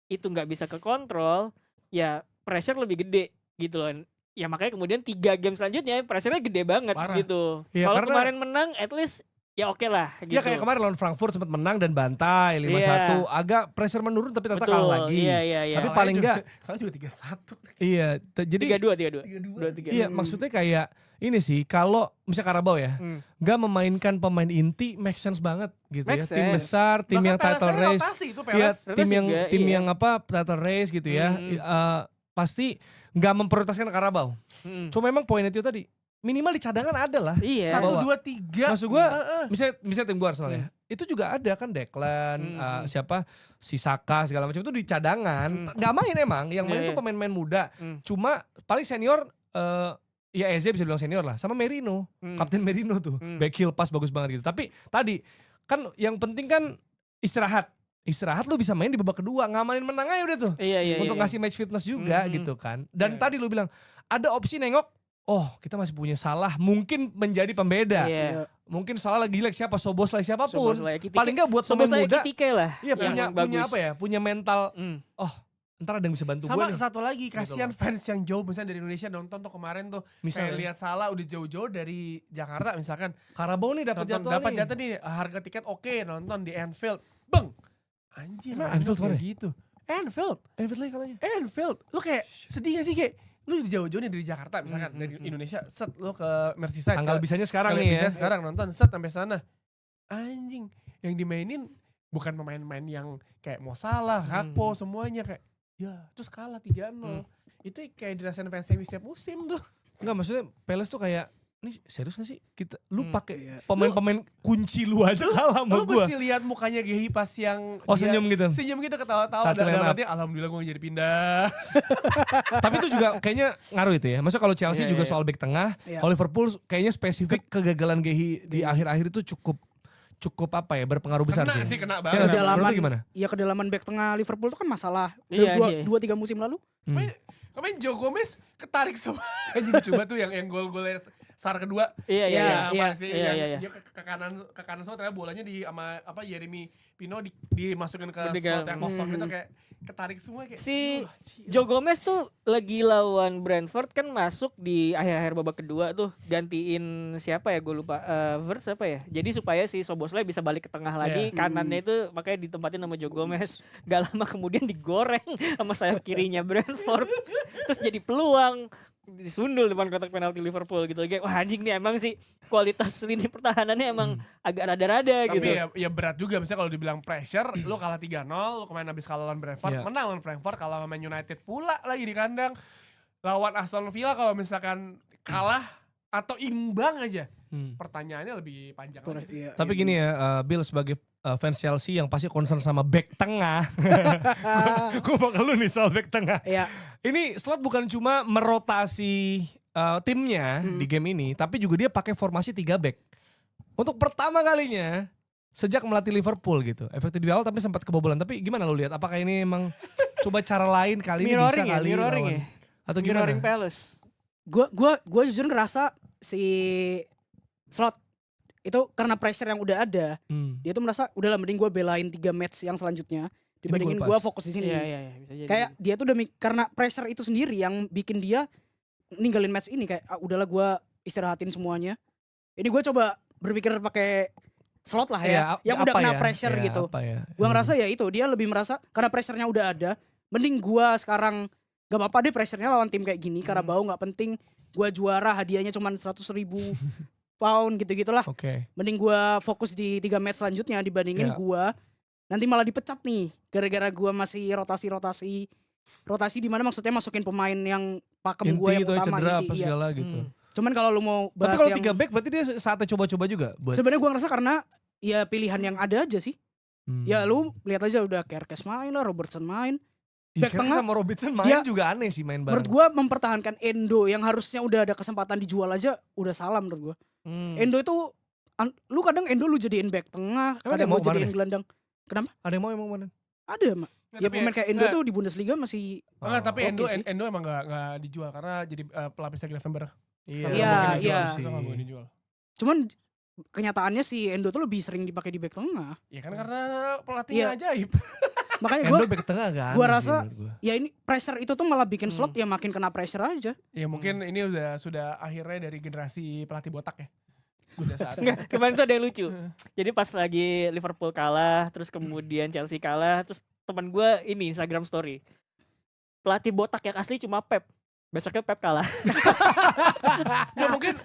S4: itu nggak bisa kekontrol, ya pressure lebih gede gitu loh. Ya makanya kemudian 3 game selanjutnya pressure-nya gede banget
S1: Parah.
S4: gitu.
S3: Iya,
S4: Kalau
S3: karena-
S4: kemarin menang, at least ya oke lah gitu.
S3: Ya kayak kemarin lawan Frankfurt sempat menang dan bantai 5-1. Agak pressure menurun tapi tetap
S4: Betul.
S3: kalah lagi.
S4: Iya.
S3: Tapi paling enggak
S1: Kalau juga 3-1.
S3: iya, jadi
S4: 3-2. 2-3.
S3: iya maksudnya kayak ini sih kalau misalnya Carabao ya nggak memainkan pemain inti make sense banget gitu
S4: Make
S3: ya. Tim
S4: sense.
S3: besar, tim yang title race.
S1: Rotasi itu
S3: Iya,
S1: Peles.
S3: tim
S4: Terus
S3: yang
S4: juga,
S3: tim
S4: iya.
S3: yang title race gitu ya. Pasti nggak memprioritaskan Carabao. Cuma memang poin itu tadi minimal di cadangan ada lah.
S4: Iya.
S1: 1,
S3: Bawa.
S1: 2, 3.
S3: Maksud gua misalnya tim gua Arsenal ya. Itu juga ada kan Declan, siapa si Saka segala macam itu di cadangan. Nggak main emang, yang main
S4: Iya,
S3: tuh
S4: iya.
S3: pemain-pemain muda. Cuma paling senior ya Eze bisa bilang senior lah, sama Merino. Kapten Merino tuh. Back heel pass bagus banget gitu. Tapi tadi kan yang penting kan istirahat. Istirahat lu bisa main di babak kedua, ngamanin menang aja udah tuh.
S4: Iya.
S3: Untuk ngasih match fitness juga gitu kan. Dan tadi lu bilang ada opsi nengok, oh kita masih punya Salah, mungkin menjadi pembeda.
S4: Iya.
S3: Mungkin Salah lagi jelek siapa, Soboslai siapapun.
S4: Soboslai, Kitike.
S3: Paling nggak buat pemain
S4: Soboslai
S3: muda.
S4: Kitike lah.
S3: Iya
S4: yang
S3: punya
S4: bagus.
S3: apa ya? Punya mental. Oh ntar ada yang bisa bantu gue
S1: Sama
S3: nih.
S1: satu lagi, kasihan
S3: loh.
S1: fans yang jauh misalnya dari Indonesia nonton tuh kemarin tuh.
S3: Misalnya.
S1: Kayak lihat Salah udah jauh-jauh dari Jakarta misalkan.
S3: Carabao nih dapat
S1: Nonton,
S3: jadwal
S1: dapat
S3: nih.
S1: jatah nih, harga tiket oke, nonton di Anfield. Bang. Anjir,
S3: Emang Anfield
S1: kayak
S3: mana?
S1: gitu. Anfield.
S3: Anfield lagi kalahnya.
S1: Anfield. Lu kayak sedih gak sih kayak lu jauh-jauh nih dari Jakarta misalkan dari Indonesia set lu ke Merseyside.
S3: Tanggal bisanya sekarang
S1: Kalian
S3: nih
S1: bisa
S3: ya.
S1: sekarang nonton set sampai sana. Anjing, yang dimainin bukan pemain-pemain yang kayak Mo Salah, Gakpo semuanya kayak ya terus kalah 3-0. Itu kayak dirasain fans MU setiap musim tuh.
S3: Enggak maksudnya Palace tuh kayak ini serius gak sih kita lu pakai
S5: Iya.
S3: pemain-pemain kunci lu aja kalah sama
S1: Lu
S3: gua.
S1: mesti lihat mukanya Gehi pas yang
S3: Oh,
S1: dia
S3: senyum gitu.
S1: Senyum gitu ketawa-tawa
S3: Saat line up.
S1: berarti alhamdulillah gue gak jadi pindah.
S3: Tapi itu juga kayaknya ngaruh itu ya. Maksudnya kalau Chelsea
S4: Iya,
S3: juga
S4: iya.
S3: soal back tengah,
S5: Iya.
S3: kalau Liverpool kayaknya spesifik kegagalan Gehi di akhir-akhir itu cukup apa ya berpengaruh besar
S1: Kena
S3: sih.
S1: sih, kena
S3: Ya,
S1: banget.
S3: nggak sih?
S5: Kedalaman,
S3: Menurut lu gimana?
S5: ya kedalaman back tengah Liverpool itu kan masalah.
S4: Iya, iya.
S5: 2-3 musim lalu.
S1: Kemarin Joe Gomez ketarik semua. Anjing coba tuh yang gol-golnya SAR kedua.
S4: Iya.
S1: Masih
S4: Iya,
S1: yang
S4: iya.
S1: dia ke kanan semua ternyata bolanya di sama apa Jeremy Pino dimasukin ke
S4: Bedegal.
S1: slot yang kosong itu kayak ketarik semua kayak.
S4: Si
S1: "Wah, cie."
S4: Joe Gomez tuh lagi lawan Brentford kan masuk di akhir-akhir babak kedua tuh gantiin siapa ya gue lupa Verts apa ya, jadi supaya si Soboslai bisa balik ke tengah lagi kanannya itu makanya ditempatin sama Joe Gomez. Gak lama kemudian digoreng sama sayap kirinya Brentford terus jadi peluang disundul depan kotak penalti Liverpool gitu. Kayak wah anjing nih emang sih kualitas lini pertahanannya emang agak rada-rada
S1: Tapi
S4: gitu.
S1: ya berat juga misalnya kalau dibilang pressure, lu kalah 3-0, lu kemarin habis kalah lawan Brentford,
S3: Iya.
S1: menang lawan Frankfurt, kalah sama Man United pula lagi di kandang. Lawan Aston Villa kalau misalkan kalah atau imbang aja, pertanyaannya lebih panjang lagi.
S5: Iya,
S3: Tapi gini ya, Bill sebagai fans Chelsea yang pasti concern sama back tengah. Gue bakal lu nih soal back tengah.
S5: Iya.
S3: Ini Slot bukan cuma merotasi timnya di game ini, tapi juga dia pakai formasi 3 back. Untuk pertama kalinya sejak melatih Liverpool gitu. Efektif di awal tapi sempat kebobolan. Tapi gimana lu lihat? Apakah ini emang coba cara lain kali ini bisa kali
S4: mirroring
S3: lawan?
S4: ya.
S3: Atau gimana?
S4: Mirroring Palace.
S5: Gue jujur ngerasa si Slot itu karena pressure yang udah ada, dia tuh merasa udahlah mending gue belain 3 match yang selanjutnya dibandingin
S3: gua
S5: gue
S3: pas.
S5: fokus di sini.
S4: Iya, bisa jadi.
S5: Kayak dia tuh karena pressure itu sendiri yang bikin dia ninggalin match ini kayak udahlah gue istirahatin semuanya. Ini gue coba berpikir pakai slot lah
S3: Iya,
S5: ya, yang udah
S3: apa
S5: kena
S3: ya?
S5: pressure
S3: Iya,
S5: gitu.
S3: apa ya?
S5: Gua ngerasa ya itu dia lebih merasa karena pressure-nya udah ada, mending gua sekarang gak apa-apa deh pressure-nya lawan tim kayak gini, Carabao nggak penting, gua juara hadiahnya cuma 100.000 pound gitu-gitulah.
S3: Oke.
S5: Mending gua fokus di 3 match selanjutnya dibandingin
S3: Iya.
S5: gua nanti malah dipecat nih gara-gara gua masih rotasi di mana maksudnya masukin pemain yang pakem gua
S3: Inti
S5: yang
S3: itu
S5: utama
S3: cedera
S5: inti,
S3: apa
S5: iya.
S3: segala gitu.
S5: Cuman kalau lu mau
S3: Tapi
S5: bahas
S3: kalau
S5: yang
S3: 3 back berarti dia saatnya coba-coba juga buat.
S5: sebenarnya gua ngerasa karena ya pilihan yang ada aja sih.
S3: Hmm.
S5: Ya lu lihat aja udah Kerkes main lah, Robertson main.
S3: Iya,
S5: back
S3: Kerkes
S5: tengah,
S3: sama Robertson main
S5: dia-
S3: juga aneh sih main
S5: Menurut
S3: bareng.
S5: gua mempertahankan Endo yang harusnya udah ada kesempatan dijual aja udah salah menurut gua. Endo itu lu kadang Endo lu jadiin back tengah,
S3: Emang
S5: kadang
S3: dia mau
S5: lu jadiin
S3: kemana
S5: gelandang.
S3: Ada yang mau emang mana?
S5: Ada, Mak. Ya
S1: Tapi-
S5: pemain kayak Endo
S1: nggak,
S5: tuh di Bundesliga masih
S1: Enggak, tapi
S5: oke
S1: Endo
S5: sih.
S1: Endo emang nggak dijual karena jadi pelapisnya Gravenberch.
S3: Iya,
S5: Iya,
S3: nggak mungkin
S5: iya.
S3: dijual sih.
S1: Nggak boleh dijual.
S5: cuman kenyataannya si Endo tuh lebih sering dipakai di back tengah.
S1: Ya kan karena pelatihnya
S5: Iya.
S1: ajaib.
S5: Makanya
S3: Endo
S5: gua
S3: back tengah agak
S5: gua
S3: aneh
S5: rasa-
S3: sih menurut gua.
S5: ya ini pressure itu tuh malah bikin slot ya makin kena pressure aja.
S1: Ya mungkin ini sudah akhirnya dari generasi pelatih botak ya. Sudah saatnya.
S4: Enggak, kemarin tuh ada yang lucu. Jadi pas lagi Liverpool kalah, terus kemudian Chelsea kalah, terus teman gue ini Instagram story. Pelatih botak yang asli cuma Pep. Besoknya Pep kalah
S1: Ya mungkin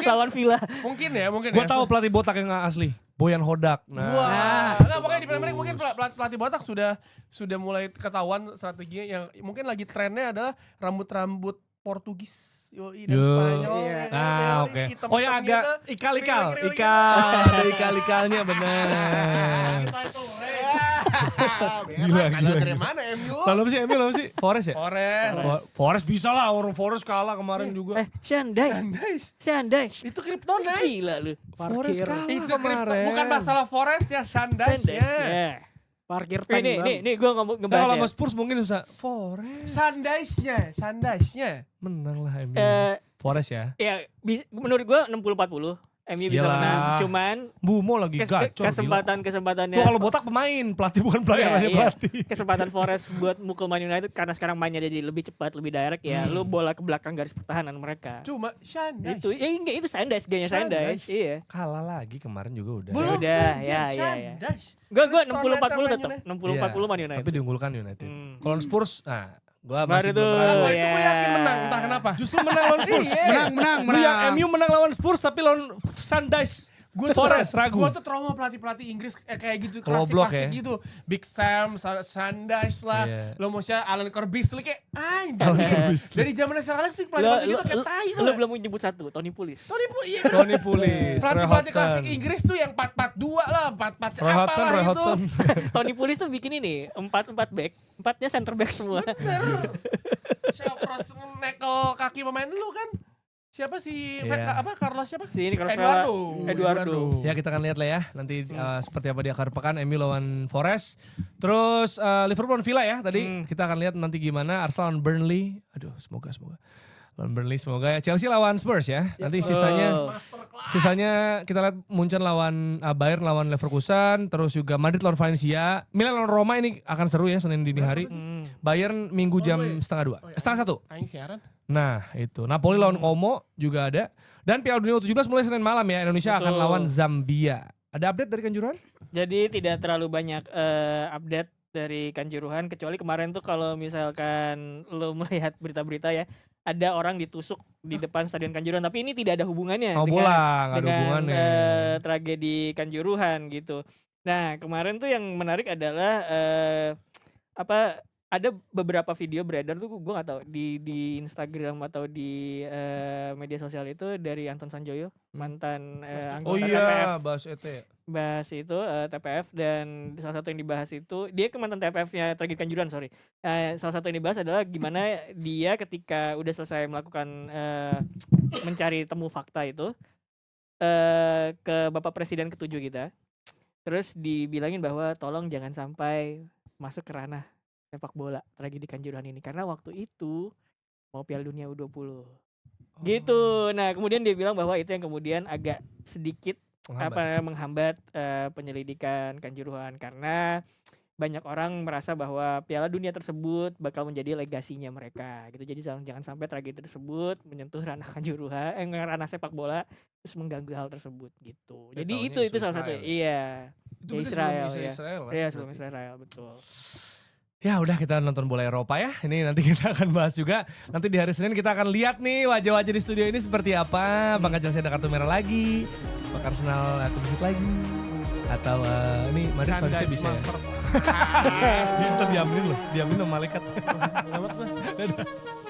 S4: lawan Villa.
S1: mungkin ya.
S3: Gua tahu pelatih botak yang asli, Boyan Hodak. Nah,
S1: Wah, enggak pokoknya di Premier League mungkin
S3: bagus.
S1: pelatih botak sudah mulai ketahuan strateginya yang mungkin lagi trennya adalah rambut-rambut Portugis. Yoi dan
S3: Yo.
S1: Spanyol.
S5: Iya.
S1: ya kan?
S3: Ah,
S1: Yang
S3: oke.
S1: hitam-hitam
S3: Oh, yang agak
S1: gitu.
S3: ikal-ikal,
S1: Kriwil-kriwil
S3: ada ikal-ikalnya benar.
S1: Kita itu
S3: Gila, gila.
S1: dari mana MU?
S3: Lalu apa sih MU apa sih? Forest ya?
S1: Forest.
S3: Forest bisa lah, orang Forest kalah kemarin juga.
S1: Shandais.
S4: Shandais.
S1: Itu Kryptonite.
S4: Gila lu.
S3: Forest
S5: Parkir.
S3: kalah
S1: Itu
S3: kemarin.
S1: bukan masalah Forest ya, Shandais
S4: Shandais.
S1: ya.
S4: Ya.
S5: Parkir tank. Bang.
S4: Nih gue
S3: Nah,
S4: ngebahas
S3: kalau
S4: ya.
S3: sama Spurs mungkin bisa Forest.
S1: Sandaisnya.
S3: Menang lah MU.
S4: Eh,
S3: Forest ya.
S4: ya menurut gue 60-40 MU bisa
S3: Iyalah.
S4: menang. Cuman
S3: Bumo lagi gacor.
S4: kesempatannya
S3: Tuh kalau botak pemain, pelatih bukan player,
S4: Iya, iya.
S3: pelatih.
S4: kesempatan Forest buat mukul Man United karena sekarang mainnya jadi lebih cepat, lebih direct ya. Lu bola ke belakang garis pertahanan mereka.
S1: Cuma Shandais.
S4: Itu enggak itu Sandais gayanya
S1: Sandais.
S4: Sandais. Iya.
S3: Kalah lagi kemarin juga udah.
S1: Belum
S4: Udah,
S1: anjir,
S4: ya, ya.
S1: Shandais.
S4: Gua
S1: Kryptonite
S4: 60-40
S1: Man
S4: tetap.
S1: United.
S4: 60-40 Man United.
S3: Tapi diunggulkan United.
S4: Hmm.
S3: Kalau Spurs, nah gua
S4: Baru
S3: masih
S4: tuh.
S3: belum
S1: Nah,
S3: menang.
S1: gua itu gue
S4: Ya.
S1: yakin menang, entah kenapa.
S3: Justru menang lawan Spurs.
S1: Iya.
S5: Menang.
S3: Lu yang MU menang lawan Spurs tapi lawan Sandais.
S1: Gue
S3: Forest ragu.
S1: Gue tuh trauma pelatih Inggris kayak gitu,
S3: Keloblok
S1: klasik-klasik
S3: ya.
S1: gitu. Big Sam, Sandais lah.
S3: Iya.
S1: Lo mau siapa Alan Corbisley kayak
S3: Alan
S1: anjir.
S3: Corbisley.
S1: Dari zaman Sir Alex tuh
S4: Lu,
S1: pelatih-pelatih
S4: lu,
S1: gitu kayak tai
S4: lu
S1: lah.
S4: belum menyebut satu, Tony Pulis.
S1: Iya,
S3: Tony Pulis, Roy
S1: pelatih-pelatih klasik
S3: Hodgson.
S1: Inggris tuh yang 4-4-2 lah, 4-4
S3: Roy Hodgson,
S1: apalah
S3: Roy
S1: itu.
S3: Hodgson.
S4: Tony Pulis tuh bikin ini 4-4 back, 4-nya center back semua.
S1: Bener. Siapa cross nekel kaki pemain lu kan? Siapa sih?
S3: Iya.
S1: Carlos siapa?
S4: Si ini Carlos Vela.
S1: Eduardo.
S3: Ya kita akan lihat lah ya nanti seperti apa di akhir pekan MU lawan Forest. Terus Liverpool lawan Villa ya tadi kita akan lihat nanti gimana. Arsenal lawan Burnley. Aduh semoga lawan Burnley semoga ya. Chelsea lawan Spurs ya. Nanti sisanya kita lihat Munchen lawan Bayern lawan Leverkusen. Terus juga Madrid lawan Valencia. Milan lawan Roma ini akan seru ya Senin dini hari. Bayern Minggu jam setengah 2. Setengah 1.
S1: Aing siaran.
S3: Nah itu Napoli lawan Como juga ada. Dan Piala Dunia U17 mulai Senin malam ya. Indonesia akan
S4: Betul.
S3: lawan Zambia. Ada update dari Kanjuruhan?
S4: Jadi tidak terlalu banyak update dari Kanjuruhan kecuali kemarin tuh kalau misalkan lo melihat berita-berita ya ada orang ditusuk di depan Stadion Kanjuruhan tapi ini tidak ada hubungannya
S3: Oh bola, nggak ada
S4: dengan
S3: hubungannya.
S4: tragedi Kanjuruhan gitu. Nah kemarin tuh yang menarik adalah ada beberapa video beredar tuh gue nggak tahu di Instagram atau di media sosial itu dari Anton Sanjoyo mantan
S3: Oh
S4: anggota
S3: iya,
S4: TPF
S3: bahas ET.
S4: bahas itu TPF dan salah satu yang dibahas itu dia ke mantan TPF-nya tragedi Kanjuruhan salah satu yang dibahas adalah gimana dia ketika udah selesai melakukan mencari temu fakta itu ke Bapak Presiden ke-7 kita terus dibilangin bahwa tolong jangan sampai masuk ke ranah sepak bola tragedi Kanjuruhan ini karena waktu itu mau Piala Dunia U20 gitu. Nah kemudian dia bilang bahwa itu yang kemudian agak sedikit menghambat penyelidikan Kanjuruhan karena banyak orang merasa bahwa Piala Dunia tersebut bakal menjadi legasinya mereka gitu. Jadi jangan sampai tragedi tersebut menyentuh ranah kanjuruhan, ranah sepak bola terus mengganggu hal tersebut gitu.
S3: Ya,
S4: Jadi
S3: tahunnya
S4: itu salah satu.
S3: Israel ya?
S4: Iya.
S3: Itu
S4: Ya,
S3: berarti
S4: Israel
S3: sebelum
S4: ya.
S3: Israel kan?
S4: Iya, sebelum
S3: Berarti.
S4: Israel betul.
S3: Ya udah kita nonton bola Eropa ya. Ini nanti kita akan bahas juga. Nanti di hari Senin kita akan lihat nih wajah-wajah di studio ini seperti apa. Bang Kajal saya ada kartu merah lagi. Bang Arsenal aku visit lagi. Atau ini Madrid harusnya bisa ya. Ntar diambilin loh. Diambilin sama malaikat.
S1: Selamat, Bang.